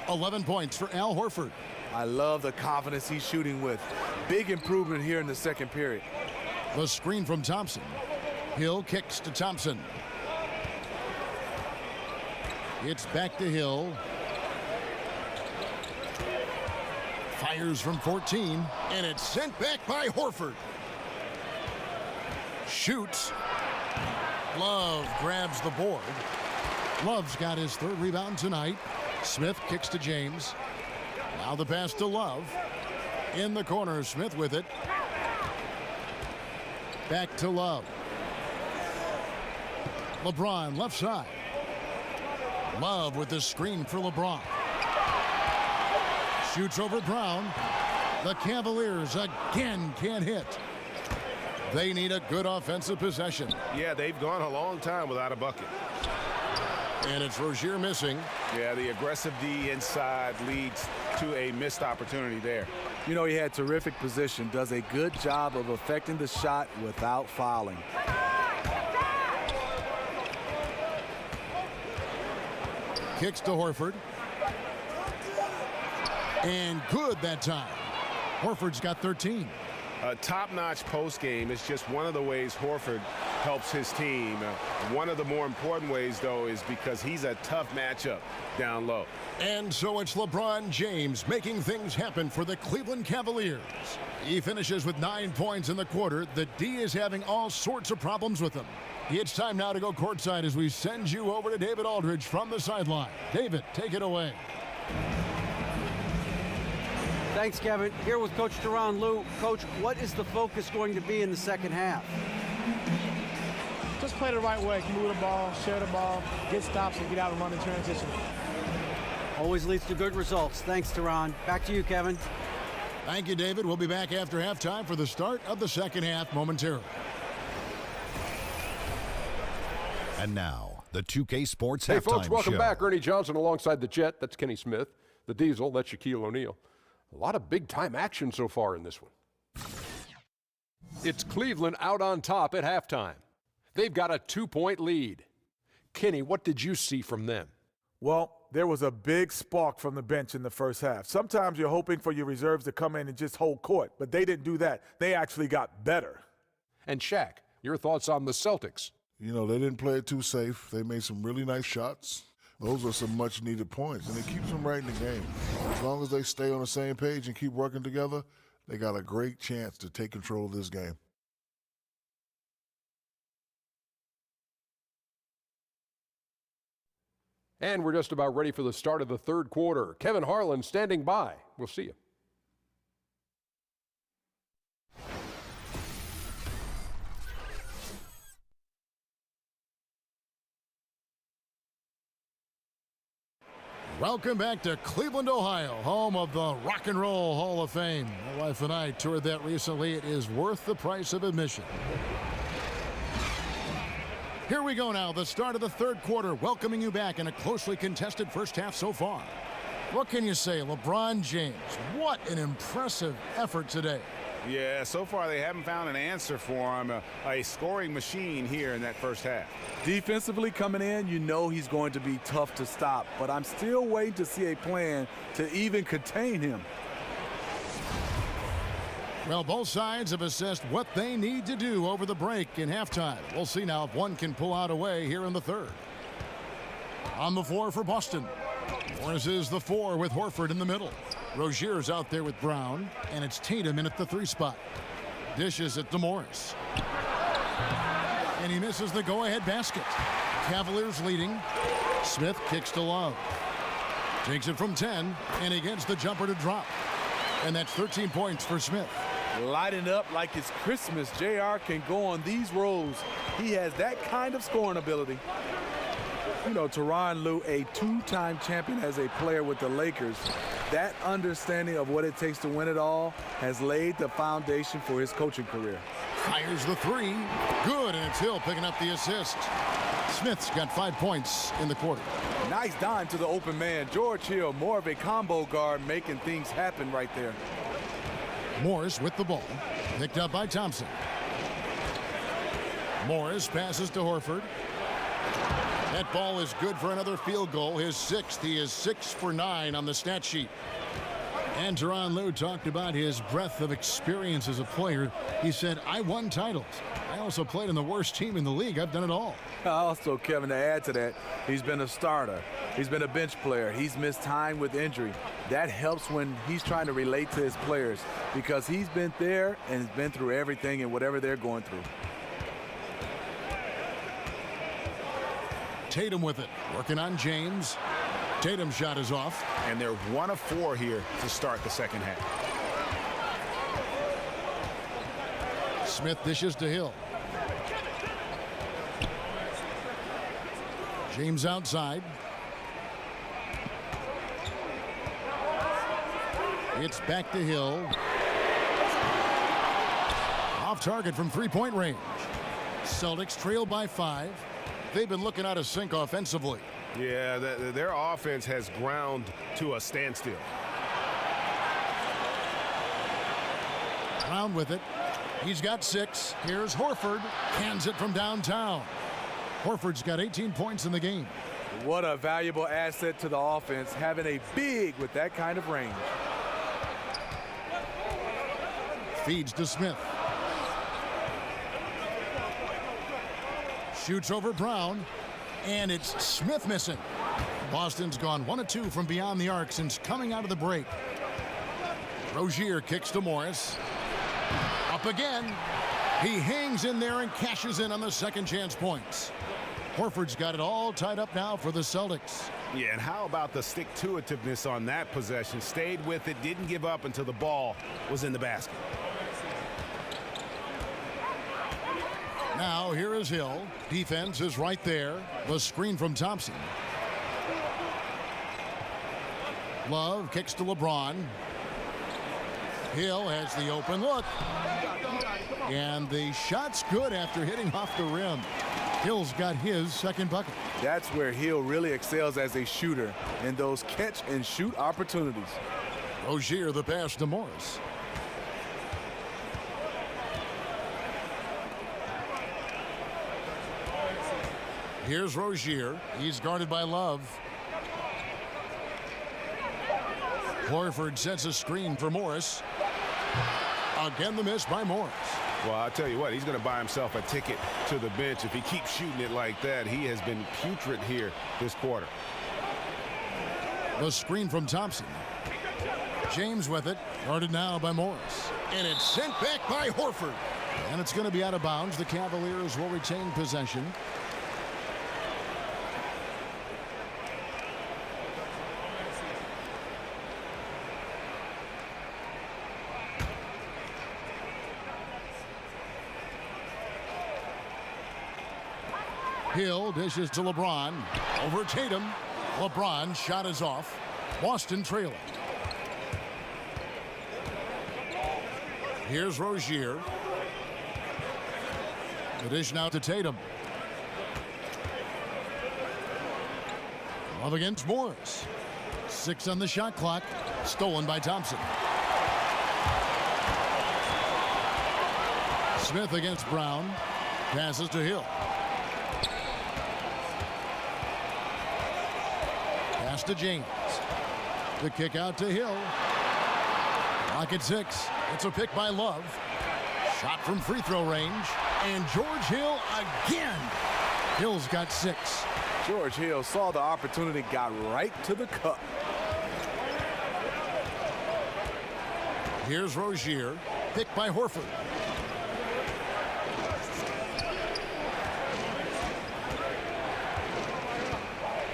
11 points for Al Horford. I love the confidence he's shooting with. Big improvement here in the second period. The screen from Thompson. Hill kicks to Thompson. It's back to Hill. Fires from 14, and it's sent back by Horford. Shoots. Love grabs the board. Love's got his 3rd rebound tonight. Smith kicks to James. Now the pass to Love. In the corner, Smith with it. Back to Love. LeBron left side. Love with the screen for LeBron. Shoots over Brown. The Cavaliers again can't hit. They need a good offensive possession. Yeah, they've gone a long time without a bucket. And it's Rozier missing. Yeah, the aggressive D inside leads to a missed opportunity there. You know, he had terrific position, does a good job of affecting the shot without fouling. Kicks to Horford. And good that time. Horford's got 13. A top-notch post game is just one of the ways Horford helps his team. One of the more important ways, though, is because he's a tough matchup down low. And so it's LeBron James making things happen for the Cleveland Cavaliers. He finishes with 9 points in the quarter. The D is having all sorts of problems with him. It's time now to go courtside as we send you over to David Aldridge from the sideline. David, take it away. Thanks, Kevin. Here with Coach Tyronn Lue. Coach, what is the focus going to be in the second half? Just play the right way. Move the ball, share the ball, get stops, and get out and run in transition. Always leads to good results. Thanks, Tyronn. Back to you, Kevin. Thank you, David. We'll be back after halftime for the start of the second half momentarily. And now, the 2K Sports Hey, Halftime folks, welcome Show. back. Ernie Johnson alongside the Jet. That's Kenny Smith. The Diesel, that's Shaquille O'Neal. A lot of big-time action so far in this one. It's Cleveland out on top at halftime. They've got a 2-point lead. Kenny, what did you see from them? Well, there was a big spark from the bench in the first half. Sometimes you're hoping for your reserves to come in and just hold court, but they didn't do that. They actually got better. And Shaq, your thoughts on the Celtics? You know, they didn't play it too safe. They made some really nice shots. Those are some much-needed points, and it keeps them right in the game. As long as they stay on the same page and keep working together, they got a great chance to take control of this game. And we're just about ready for the start of the third quarter. Kevin Harlan standing by. We'll see you. Welcome back to Cleveland, Ohio, home of the Rock and Roll Hall of Fame. My wife and I toured that recently. It is worth the price of admission. Here we go now, the start of the third quarter, welcoming you back in a closely contested first half so far. What can you say, LeBron James? What an impressive effort today. Yeah, so far they haven't found an answer for him, a scoring machine here in that first half. Defensively coming in, you know he's going to be tough to stop, but I'm still waiting to see a plan to even contain him. Well, both sides have assessed what they need to do over the break in halftime. We'll see now if one can pull out a way here in the third. On the floor for Boston. Morris is the 4 with Horford in the middle. Rozier's out there with Brown, and it's Tatum in at the 3 spot. Dishes it to Morris. And he misses the go-ahead basket. Cavaliers leading. Smith kicks to Love. Takes it from 10, and he gets the jumper to drop. And that's 13 points for Smith. Lighting up like it's Christmas. JR can go on these rows. He has that kind of scoring ability. You know, Tyronn Lue, a 2-time champion as a player with the Lakers, that understanding of what it takes to win it all has laid the foundation for his coaching career. Fires the 3. Good, and it's Hill picking up the assist. Smith's got 5 points in the quarter. Nice dime to the open man. George Hill, more of a combo guard, making things happen right there. Morris with the ball. Picked up by Thompson. Morris passes to Horford. That ball is good for another field goal, his 6th. He is 6 for 9 on the stat sheet. And Tyronn Lue talked about his breadth of experience as a player. He said, I won titles. I also played in the worst team in the league. I've done it all. Also, Kevin, to add to that, he's been a starter. He's been a bench player. He's missed time with injury. That helps when he's trying to relate to his players because he's been there and has been through everything and whatever they're going through. Tatum with it, working on James. Tatum's shot is off. And they're 1 of 4 here to start the second half. Smith dishes to Hill. James outside. It's back to Hill. Off target from 3-point range. Celtics trail by 5. They've been looking out of sync offensively. Yeah, their offense has ground to a standstill. Brown with it. He's got 6. Here's Horford. Hands it from downtown. Horford's got 18 points in the game. What a valuable asset to the offense, having a big with that kind of range. Feeds to Smith. Shoots over Brown, and it's Smith missing. Boston's gone 1 of 2 from beyond the arc since coming out of the break. Rozier kicks to Morris. Up again. He hangs in there and cashes in on the second chance points. Horford's got it all tied up now for the Celtics. Yeah, and how about the stick-to-itiveness on that possession? Stayed with it, didn't give up until the ball was in the basket. Now here is Hill. Defense is right there. The screen from Thompson. Love kicks to LeBron. Hill has the open look. And the shot's good after hitting off the rim. Hill's got his second bucket. That's where Hill really excels as a shooter in those catch and shoot opportunities. Rozier the pass to Morris. Here's Rozier. He's guarded by Love. Horford sets a screen for Morris. Again, the miss by Morris. Well, I'll tell you what, he's going to buy himself a ticket to the bench if he keeps shooting it like that. He has been putrid here this quarter. The screen from Thompson. James with it, guarded now by Morris. And it's sent back by Horford. And it's going to be out of bounds. The Cavaliers will retain possession. Hill dishes to LeBron. Over Tatum. LeBron shot is off. Boston trailing. Here's Rozier. The dish now to Tatum. Love against Morris. 6 on the shot clock. Stolen by Thompson. Smith against Brown. Passes to Hill. Pass to James. The kick out to Hill. Clock at 6. It's a pick by Love. Shot from free throw range. And George Hill again. Hill's got 6. George Hill saw the opportunity, got right to the cup. Here's Rozier. Picked by Horford.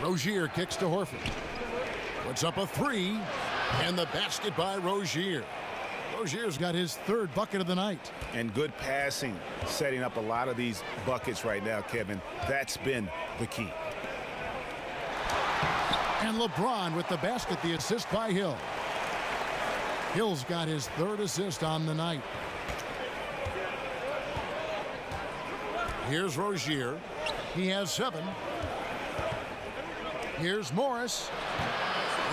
Rozier kicks to Horford. Puts up a 3. And the basket by Rozier. Rozier's got his 3rd bucket of the night. And good passing, setting up a lot of these buckets right now, Kevin. That's been the key. And LeBron with the basket, the assist by Hill. Hill's got his 3rd assist on the night. Here's Rozier. He has 7. Here's Morris.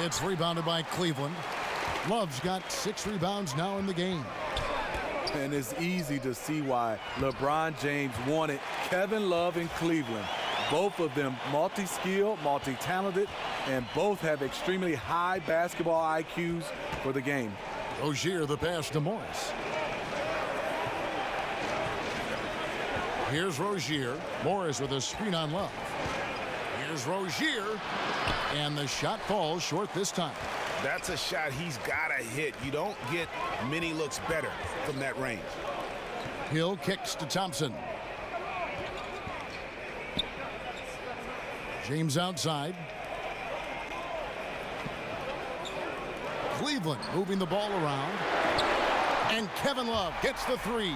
It's rebounded by Cleveland. Love's got 6 rebounds now in the game. And it's easy to see why LeBron James wanted Kevin Love in Cleveland. Both of them multi-skilled, multi-talented, and both have extremely high basketball IQs for the game. Rozier the pass to Morris. Here's Rozier. Morris with a screen on Love. Here's Rozier. And the shot falls short this time. That's a shot he's got to hit. You don't get many looks better from that range. Hill kicks to Thompson. James outside. Cleveland moving the ball around. And Kevin Love gets the 3.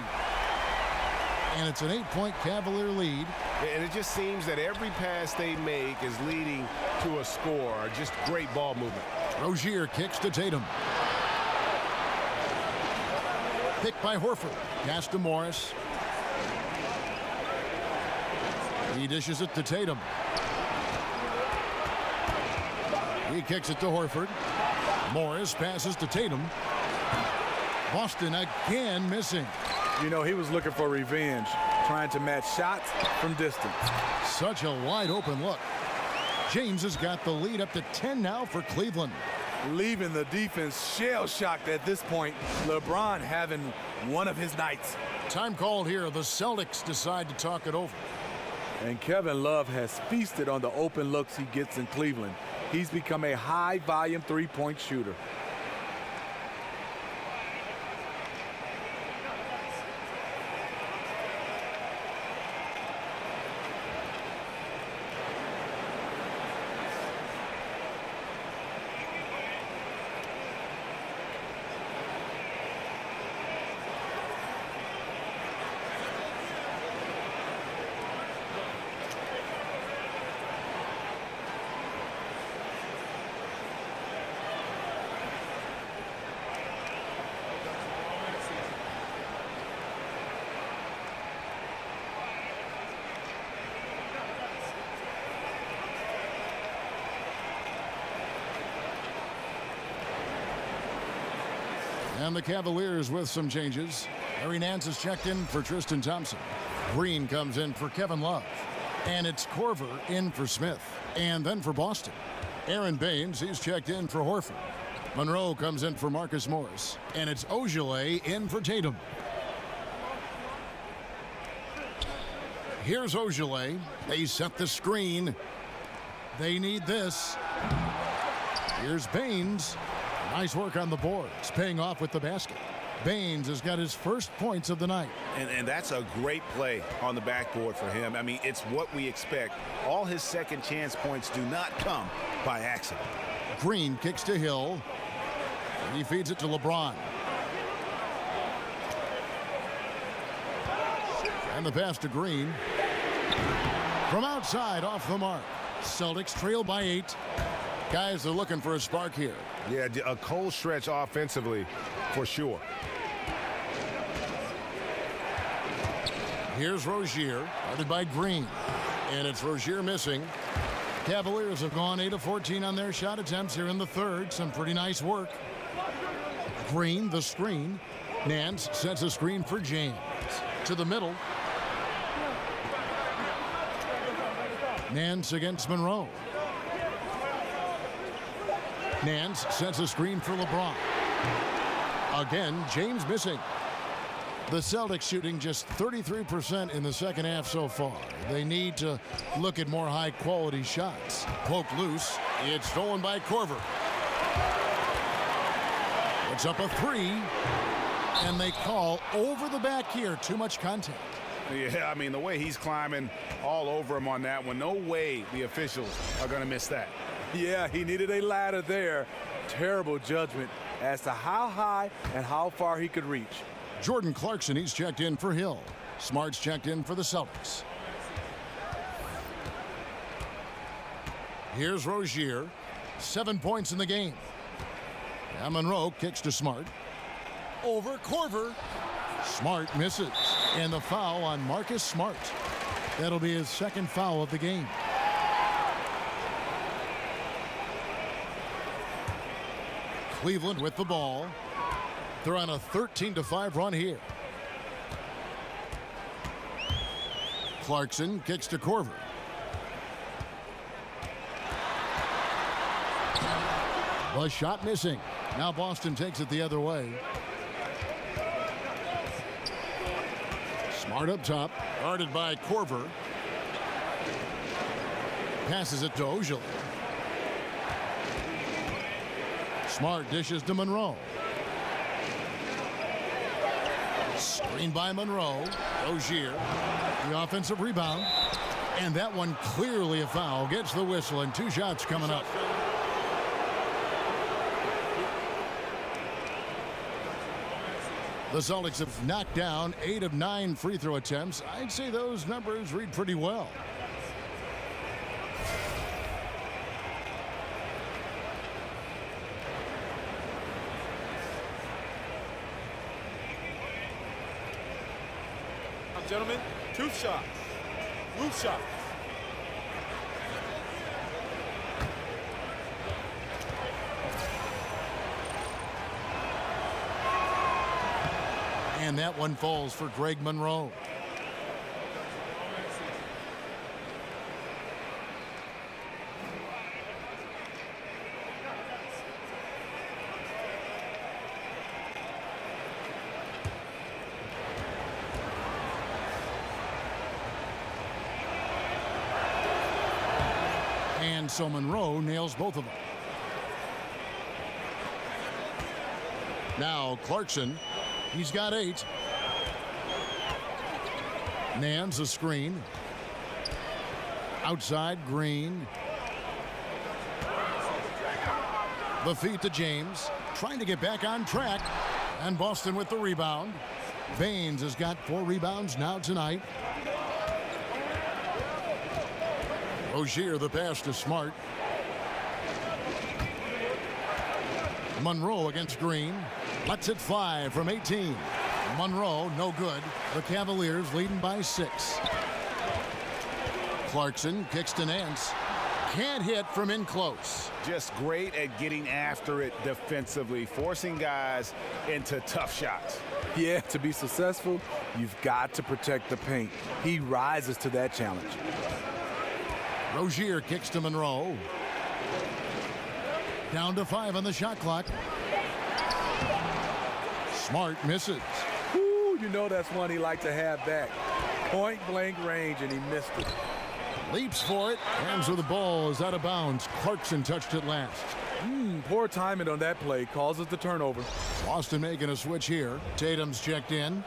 And it's an 8-point Cavalier lead. And it just seems that every pass they make is leading to a score. Just great ball movement. Rozier kicks to Tatum. Picked by Horford. Pass to Morris. He dishes it to Tatum. He kicks it to Horford. Morris passes to Tatum. Boston again missing. You know, he was looking for revenge, trying to match shots from distance. Such a wide open look. James has got the lead up to 10 now for Cleveland. Leaving the defense shell-shocked at this point. LeBron having one of his nights. Time called here. The Celtics decide to talk it over. And Kevin Love has feasted on the open looks he gets in Cleveland. He's become a high-volume three-point shooter. And the Cavaliers with some changes. Larry Nance is checked in for Tristan Thompson. Green comes in for Kevin Love. And it's Korver in for Smith. And then for Boston, Aaron Baines, he's checked in for Horford. Monroe comes in for Marcus Morris. And it's Ogilvy in for Tatum. Here's Ogilvy. They set the screen. They need this. Here's Baines. Nice work on the boards, paying off with the basket. Baines has got his first points of the night. And that's a great play on the backboard for him. I mean, it's what we expect. All his second chance points do not come by accident. Green kicks to Hill. He feeds it to LeBron. And the pass to Green. From outside, off the mark. Celtics trail by 8. Guys are looking for a spark here. Yeah, a cold stretch offensively, for sure. Here's Rozier, guarded by Green. And it's Rozier missing. Cavaliers have gone 8 of 14 on their shot attempts here in the third. Some pretty nice work. Green, the screen. Nance sets a screen for James. To the middle. Nance against Monroe. Nance sets a screen for LeBron. Again, James missing. The Celtics shooting just 33% in the second half so far. They need to look at more high-quality shots. Poke loose. It's stolen by Korver. It's up a 3. And they call over the back here. Too much contact. Yeah, I mean, the way he's climbing all over him on that one, no way the officials are going to miss that. Yeah, he needed a ladder there. Terrible judgment as to how high and how far he could reach. Jordan Clarkson, he's checked in for Hill. Smart's checked in for the Celtics. Here's Rozier. 7 points in the game. And Monroe kicks to Smart. Over Korver. Smart misses. And the foul on Marcus Smart. That'll be his second foul of the game. Cleveland with the ball. They're on a 13-5 run here. Clarkson kicks to Korver. The shot missing. Now Boston takes it the other way. Smart up top, guarded by Korver. Passes it to Ojala. Smart dishes to Monroe. Screen by Monroe. Rozier, the offensive rebound. And that one clearly a foul. Gets the whistle and 2 shots coming up. The Celtics have knocked down 8 of 9 free throw attempts. I'd say those numbers read pretty well. Gentlemen, 2 shots. Loose shot. And that one falls for Greg Monroe. And so Monroe nails both of them. Now Clarkson. He's got 8. Nance a screen. Outside Green. The feed to James. Trying to get back on track. And Boston with the rebound. Baines has got 4 rebounds now tonight. Rozier the pass to Smart. Monroe against Green. Lets it fly from 18. Monroe, no good. The Cavaliers leading by 6. Clarkson kicks to Nance. Can't hit from in close. Just great at getting after it defensively, forcing guys into tough shots. Yeah, to be successful, you've got to protect the paint. He rises to that challenge. Rozier kicks to Monroe. Down to 5 on the shot clock. Smart misses. Ooh, you know that's one he liked to have back. Point blank range, and he missed it. Leaps for it. Rams with the ball is out of bounds. Clarkson touched it last. Poor timing on that play causes the turnover. Boston making a switch here. Tatum's checked in.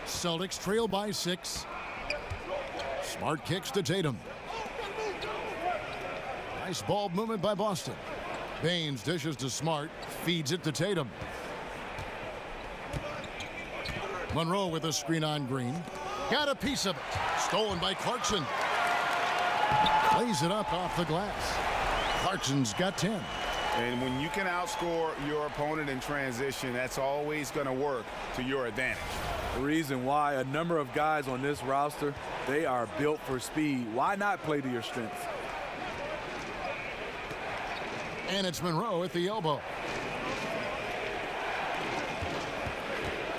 Celtics trail by 6. Smart kicks to Tatum. Nice ball movement by Boston. Baines dishes to Smart. Feeds it to Tatum. Monroe with a screen on Green. Got a piece of it. Stolen by Clarkson. Lays it up off the glass. Clarkson's got 10. And when you can outscore your opponent in transition, that's always going to work to your advantage. The reason why a number of guys on this roster, they are built for speed. Why not play to your strengths? And it's Monroe at the elbow.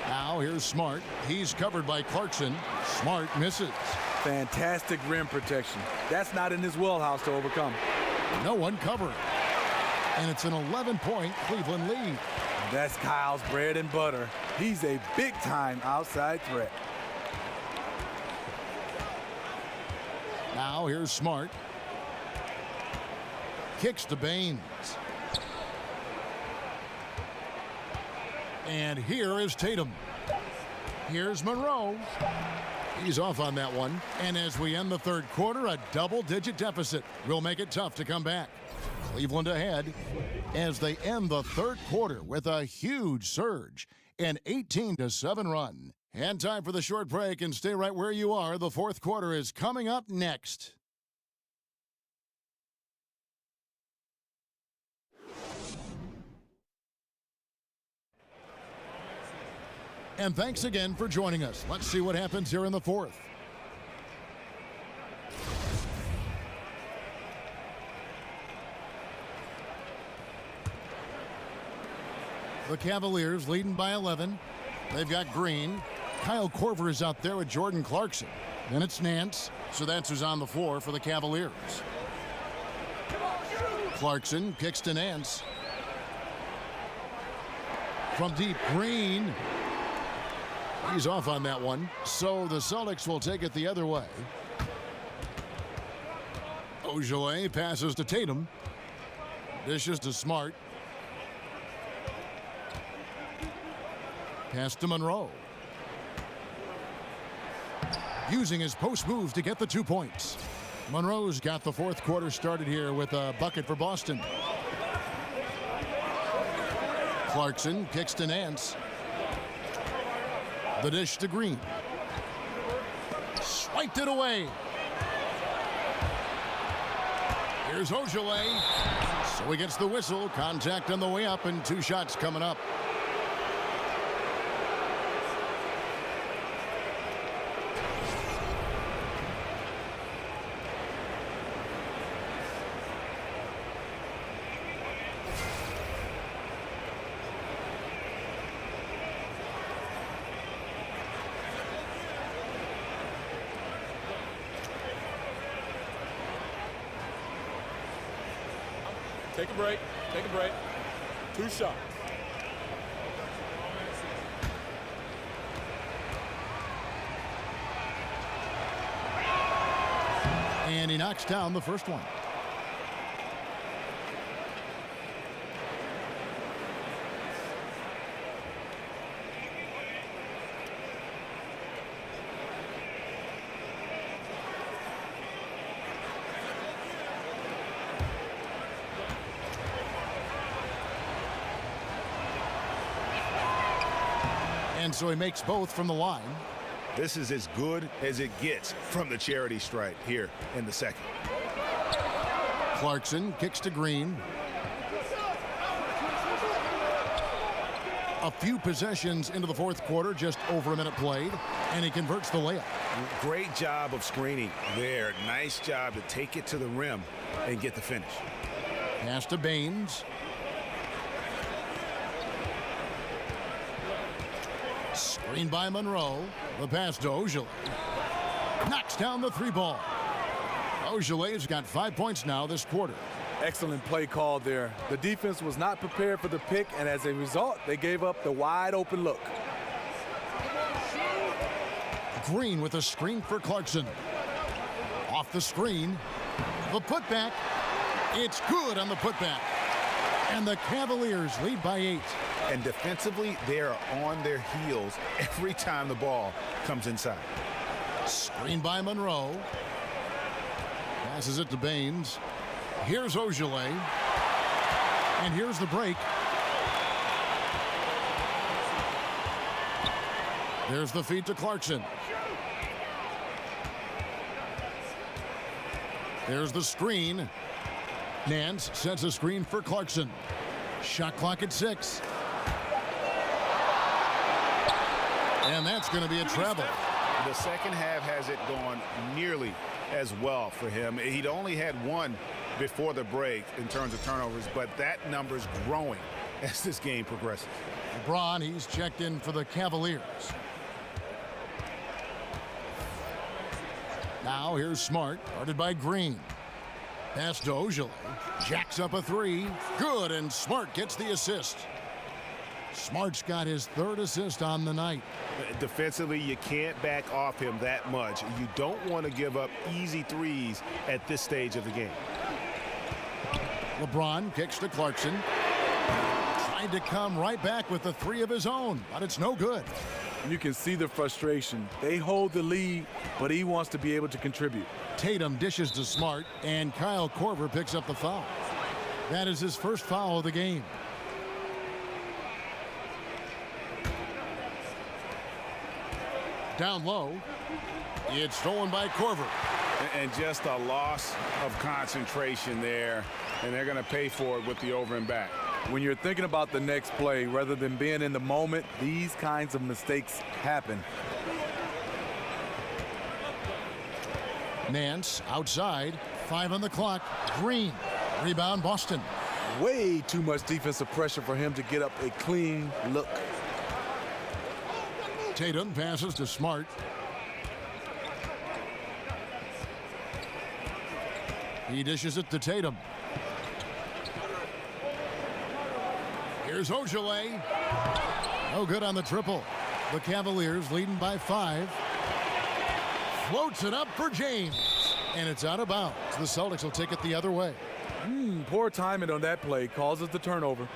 Now here's Smart. He's covered by Clarkson. Smart misses. Fantastic rim protection. That's not in his wheelhouse to overcome. No one covering. And it's an 11-point Cleveland lead. That's Kyle's bread and butter. He's a big-time outside threat. Now here's Smart. Kicks to Baines. And here is Tatum. Here's Monroe. He's off on that one. And as we end the third quarter, a double-digit deficit will make it tough to come back. Cleveland ahead as they end the third quarter with a huge surge, an 18-7 run. And time for the short break, and stay right where you are. The fourth quarter is coming up next. And thanks again for joining us. Let's see what happens here in the fourth. The Cavaliers leading by 11. They've got Green. Kyle Korver is out there with Jordan Clarkson. Then it's Nance. So that's who's on the floor for the Cavaliers. Clarkson kicks to Nance. From deep, Green. He's off on that one. So the Celtics will take it the other way. Ojale passes to Tatum. Dishes to Smart. Pass to Monroe. Using his post move to get the 2 points. Monroe's got the fourth quarter started here with a bucket for Boston. Clarkson kicks to Nance. The dish to Green. Swiped it away. Here's Ojale. So he gets the whistle. Contact on the way up and 2 shots coming up. Take a break. Take a break. 2 shots. And he knocks down the first one. And so he makes both from the line. This is as good as it gets from the charity stripe here in the second. Clarkson kicks to Green. A few possessions into the fourth quarter, just over a minute played, and he converts the layup. Great job of screening there. Nice job to take it to the rim and get the finish. Pass to Baines. Screen by Monroe. The pass to Ogilvy. Knocks down the three ball. Ogilvy's got 5 points now this quarter. Excellent play call there. The defense was not prepared for the pick, and as a result, they gave up the wide open look. Green with a screen for Clarkson. Off the screen. The putback. It's good on the putback. And the Cavaliers lead by 8. And defensively, they are on their heels every time the ball comes inside. Screen by Monroe. Passes it to Baines. Here's Ogilvy. And here's the break. There's the feed to Clarkson. There's the screen. Nance sets a screen for Clarkson. Shot clock at 6. And that's going to be a travel. The second half hasn't gone nearly as well for him. He'd only had one before the break in terms of turnovers, but that number's growing as this game progresses. LeBron, he's checked in for the Cavaliers. Now here's Smart, guarded by Green. Pass to Ogilvy. Jacks up a 3. Good, and Smart gets the assist. Smart's got his 3rd assist on the night. Defensively, you can't back off him that much. You don't want to give up easy threes at this stage of the game. LeBron kicks to Clarkson. Tried to come right back with the 3 of his own, but it's no good. You can see the frustration. They hold the lead, but he wants to be able to contribute. Tatum dishes to Smart, and Kyle Korver picks up the foul. That is his first foul of the game. Down low. It's stolen by Korver. And just a loss of concentration there, and they're going to pay for it with the over and back. When you're thinking about the next play, rather than being in the moment, these kinds of mistakes happen. Nance outside. 5 on the clock. Green. Rebound Boston. Way too much defensive pressure for him to get up a clean look. Tatum passes to Smart. He dishes it to Tatum. Here's Ogilvy. No good on the triple. The Cavaliers leading by 5. Floats it up for James. And it's out of bounds. The Celtics will take it the other way. Poor timing on that play causes the turnover.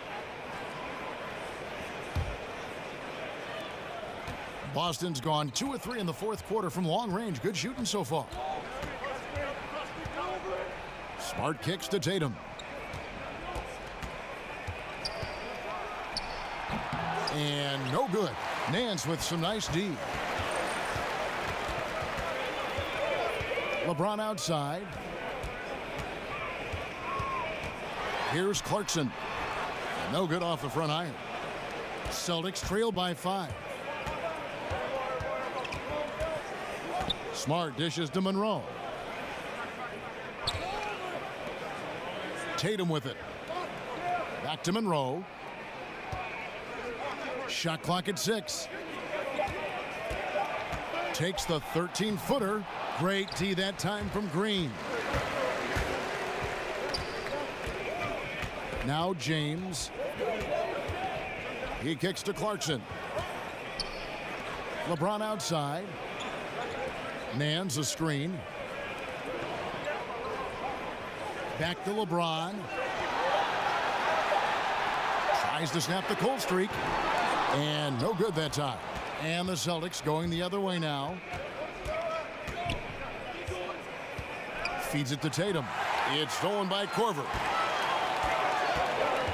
Boston's gone 2 of 3 in the fourth quarter from long range. Good shooting so far. Smart kicks to Tatum. And no good. Nance with some nice D. LeBron outside. Here's Clarkson. No good off the front iron. Celtics trail by 5. Smart dishes to Monroe. Tatum with it. Back to Monroe. Shot clock at 6. Takes the 13-footer. Great D that time from Green. Now James. He kicks to Clarkson. LeBron outside. Nance a screen. Back to LeBron. Tries to snap the cold streak. And no good that time. And the Celtics going the other way now. Feeds it to Tatum. It's stolen by Korver.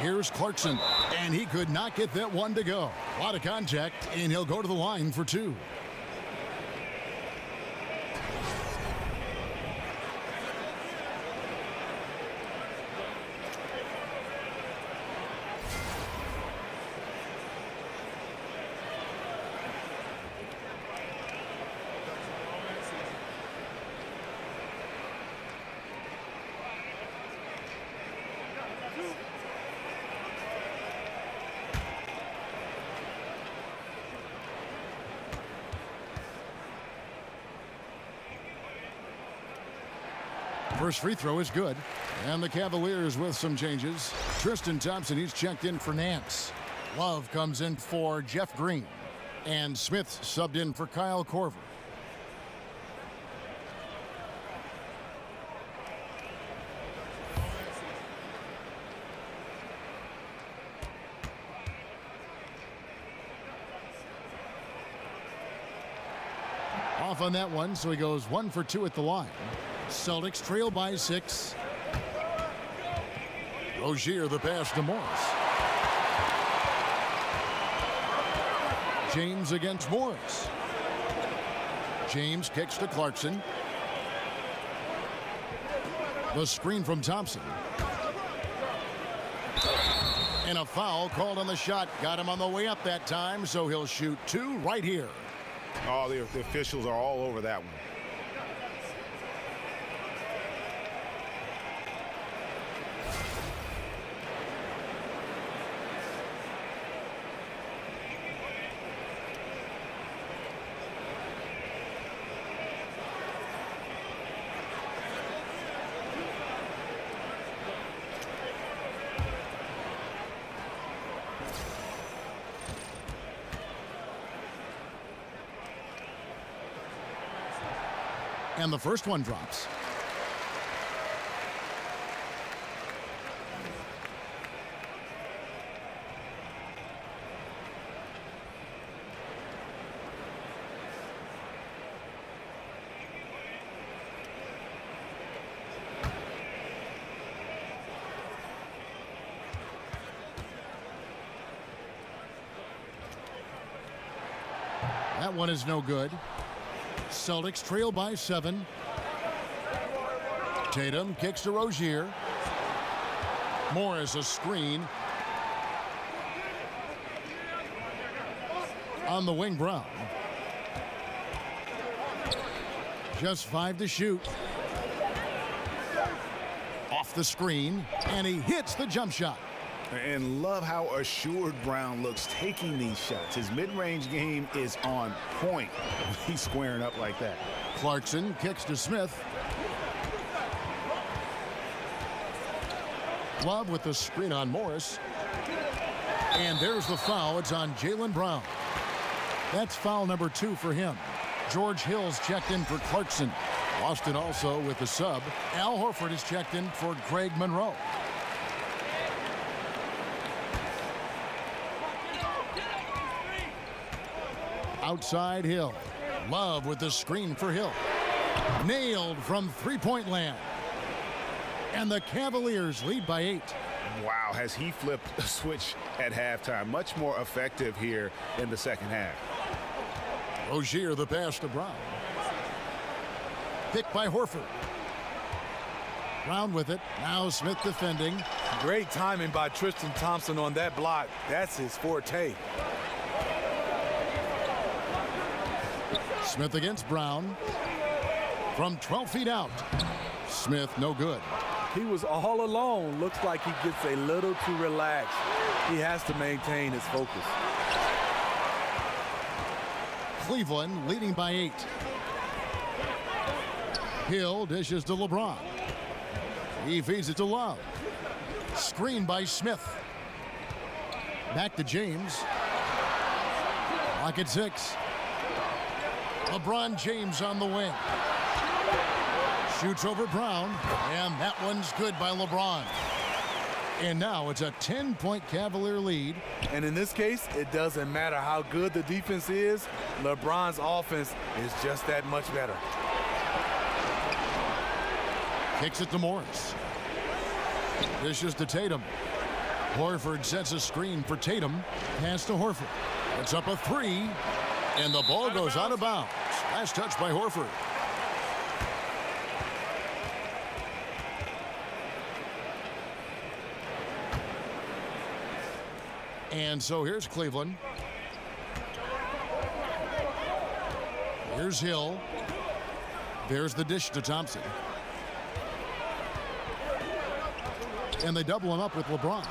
Here's Clarkson. And he could not get that one to go. A lot of contact, and he'll go to the line for 2. First free throw is good. And the Cavaliers with some changes. Tristan Thompson, he's checked in for Nance. Love comes in for Jeff Green. And Smith subbed in for Kyle Korver. Off on that one, so he goes 1 for 2 at the line. Celtics trail by 6. Rozier the pass to Morris. James against Morris. James kicks to Clarkson. The screen from Thompson. And a foul called on the shot. Got him on the way up that time, so he'll shoot 2 right here. Oh, the officials are all over that one. And the first one drops. That one is no good. Celtics trail by 7. Tatum kicks to Rozier. Morris a screen. On the wing, Brown. Just 5 to shoot. Off the screen, and he hits the jump shot. And love how assured Brown looks taking these shots. His mid-range game is on point. He's squaring up like that. Clarkson kicks to Smith. Love with the screen on Morris. And there's the foul. It's on Jaylen Brown. That's foul number 2 for him. George Hill's checked in for Clarkson. Austin also with the sub. Al Horford is checked in for Greg Monroe. Outside Hill. Love with the screen for Hill. Nailed from three-point land. And the Cavaliers lead by 8. Wow, has he flipped a switch at halftime. Much more effective here in the second half. Rozier the pass to Brown. Picked by Horford. Brown with it. Now Smith defending. Great timing by Tristan Thompson on that block. That's his forte. Smith against Brown. From 12 feet out. Smith no good. He was all alone. Looks like he gets a little too relaxed. He has to maintain his focus. Cleveland leading by 8. Hill dishes to LeBron. He feeds it to Love. Screen by Smith. Back to James. Lock at 6. LeBron James on the wing. Shoots over Brown, and that one's good by LeBron. And now it's a 10-point Cavalier lead. And in this case, it doesn't matter how good the defense is. LeBron's offense is just that much better. Kicks it to Morris. Dishes to Tatum. Horford sets a screen for Tatum. Pass to Horford. It's up a 3. And the ball goes out of bounds. Last touch by Horford. And so here's Cleveland. Here's Hill. There's the dish to Thompson. And they double him up with LeBron.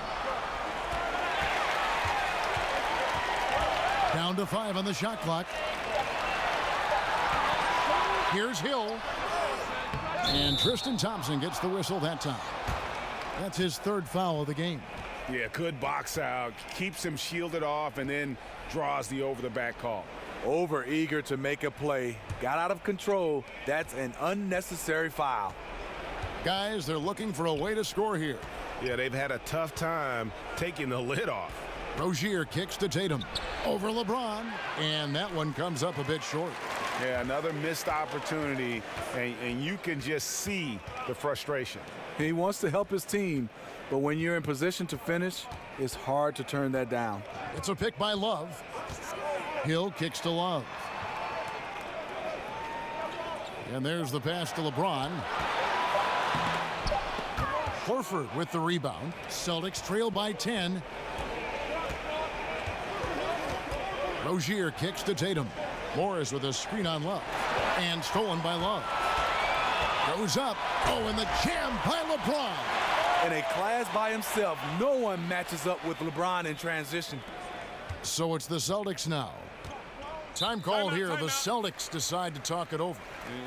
Down to 5 on the shot clock. Here's Hill. And Tristan Thompson gets the whistle that time. That's his third foul of the game. Yeah, good box out. Keeps him shielded off and then draws the over-the-back call. Over eager to make a play. Got out of control. That's an unnecessary foul. Guys, they're looking for a way to score here. Yeah, they've had a tough time taking the lid off. Rozier kicks to Tatum. Over LeBron. And that one comes up a bit short. Yeah, another missed opportunity, and you can just see the frustration. He wants to help his team, but when you're in position to finish, it's hard to turn that down. It's a pick by Love. Hill kicks to Love. And there's the pass to LeBron. Horford with the rebound. Celtics trail by 10. Rozier kicks to Tatum. Morris with a screen on Love. And stolen by Love. Goes up. Oh, and the jam by LeBron. In a class by himself, no one matches up with LeBron in transition. So it's the Celtics now. Time called here. The Celtics decide to talk it over.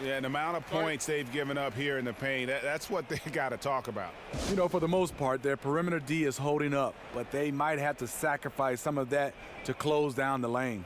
Yeah, the amount of points they've given up here in the paint, that's what they got to talk about. You know, for the most part, their perimeter D is holding up, but they might have to sacrifice some of that to close down the lane.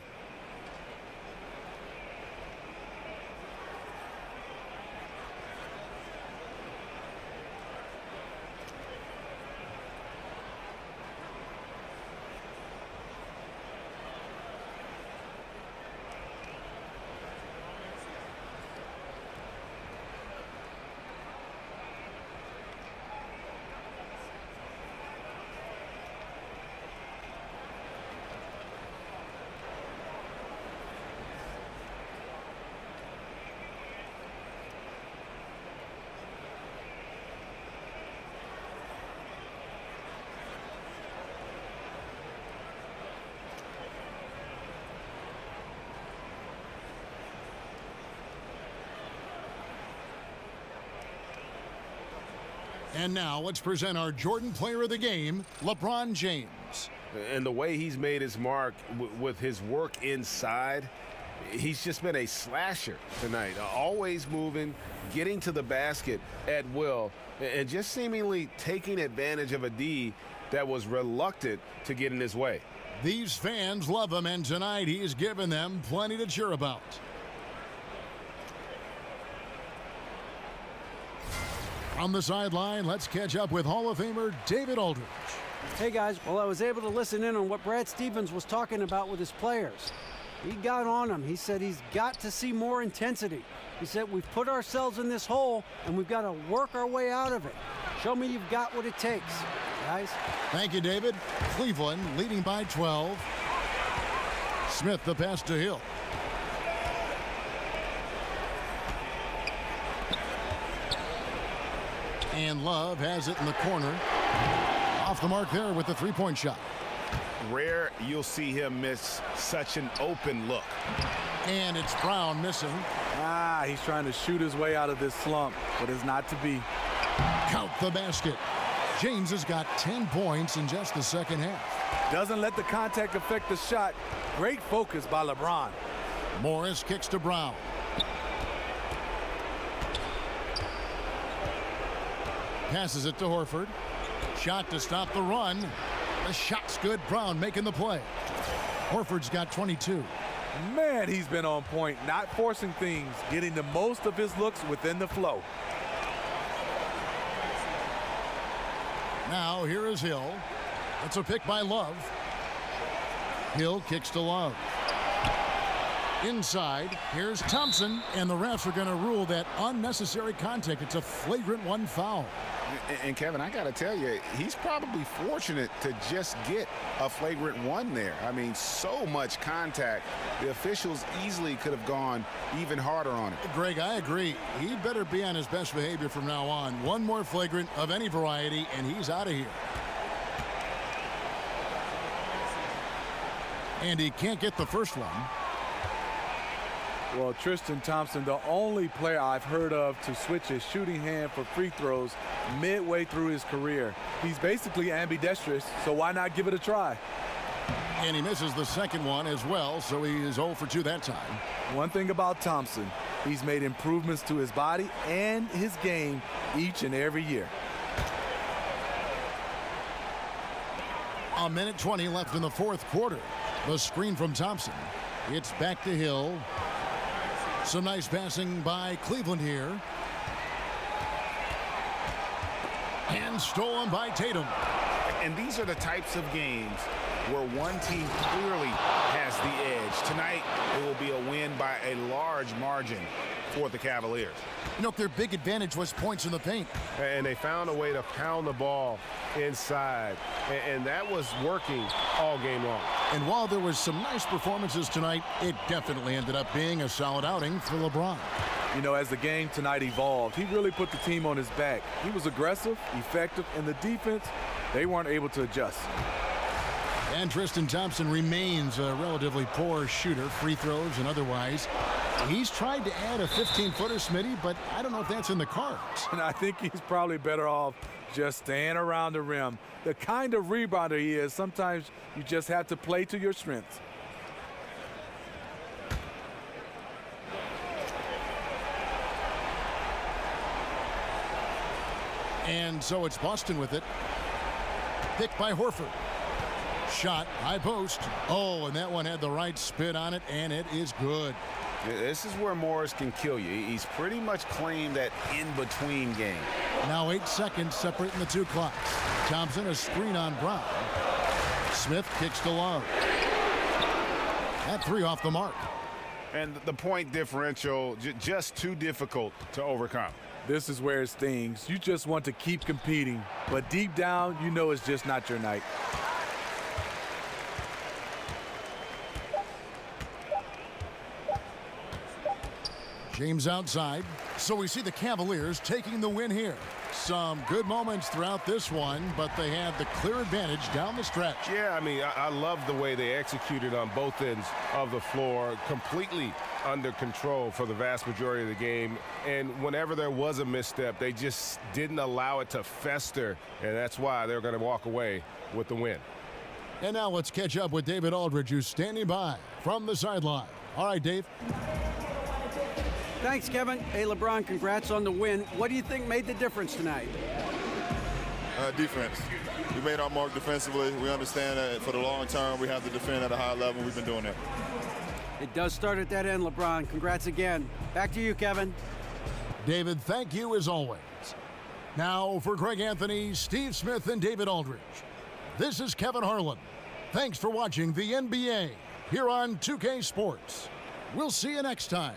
And now let's present our Jordan Player of the Game, LeBron James. And the way he's made his mark with his work inside, he's just been a slasher tonight. Always moving, getting to the basket at will, and just seemingly taking advantage of a D that was reluctant to get in his way. These fans love him, and tonight he's given them plenty to cheer about. On the sideline, let's catch up with Hall of Famer David Aldridge. Hey guys, well, I was able to listen in on what Brad Stevens was talking about with his players. He got on them. He said he's got to see more intensity. He said we've put ourselves in this hole and we've got to work our way out of it. Show me you've got what it takes, guys. Thank you, David. Cleveland leading by 12. Smith the pass to Hill. And Love has it in the corner. Off the mark there with the three-point shot. Rare you'll see him miss such an open look. And it's Brown missing. He's trying to shoot his way out of this slump, but it's not to be. Count the basket. James has got 10 points in just the second half. Doesn't let the contact affect the shot. Great focus by LeBron. Morris kicks to Brown. Passes it to Horford. Shot to stop the run. The shot's good. Brown making the play. Horford's got 22. Man, he's been on point, not forcing things, getting the most of his looks within the flow. Now here is Hill. It's a pick by Love. Hill kicks to Love. Inside, here's Thompson, and the refs are going to rule that unnecessary contact. It's a flagrant one foul. And Kevin, I got to tell you, he's probably fortunate to just get a flagrant one there. I mean, so much contact. The officials easily could have gone even harder on it. Greg, I agree. He better be on his best behavior from now on. One more flagrant of any variety, and he's out of here. And he can't get the first one. Well, Tristan Thompson, the only player I've heard of to switch his shooting hand for free throws midway through his career. He's basically ambidextrous, so why not give it a try? And he misses the second one as well, so he is 0 for 2 that time. One thing about Thompson, He's made improvements to his body and his game each and every year. A minute 20 left in the fourth quarter. The screen from Thompson. It's back to Hill. Some nice passing by Cleveland here. And stolen by Tatum. And these are the types of games where one team clearly has the edge. Tonight, it will be a win by a large margin for the Cavaliers. You know, their big advantage was points in the paint. And they found a way to pound the ball inside. And that was working all game long. And while there was some nice performances tonight, it definitely ended up being a solid outing for LeBron. You know, as the game tonight evolved, he really put the team on his back. He was aggressive, effective, and the defense, they weren't able to adjust. And Tristan Thompson remains a relatively poor shooter, free throws and otherwise. He's tried to add a 15-footer, Smitty, but I don't know if that's in the cards. And I think he's probably better off just staying around the rim. The kind of rebounder he is, sometimes you just have to play to your strengths. And so it's Boston with it. Picked by Horford. Shot, high post. Oh, and that one had the right spin on it, and it is good. This is where Morris can kill you. He's pretty much claimed that in-between game. Now 8 seconds separating the two clocks. Thompson, a screen on Brown. Smith kicks to Love. That three off the mark. And the point differential, just too difficult to overcome. This is where it stings. You just want to keep competing, but deep down, you know it's just not your night. James outside. So we see the Cavaliers taking the win here. Some good moments throughout this one, but they have the clear advantage down the stretch. Yeah, I mean, I love the way they executed on both ends of the floor, completely under control for the vast majority of the game. And whenever there was a misstep, they just didn't allow it to fester, and that's why they're going to walk away with the win. And now let's catch up with David Aldridge, who's standing by from the sideline. All right, Dave. Thanks, Kevin. Hey, LeBron, congrats on the win. What do you think made the difference tonight? Defense. We made our mark defensively. We understand that for the long term, we have to defend at a high level. We've been doing that. It does start at that end, LeBron. Congrats again. Back to you, Kevin. David, thank you as always. Now for Greg Anthony, Steve Smith, and David Aldridge. This is Kevin Harlan. Thanks for watching the NBA here on 2K Sports. We'll see you next time.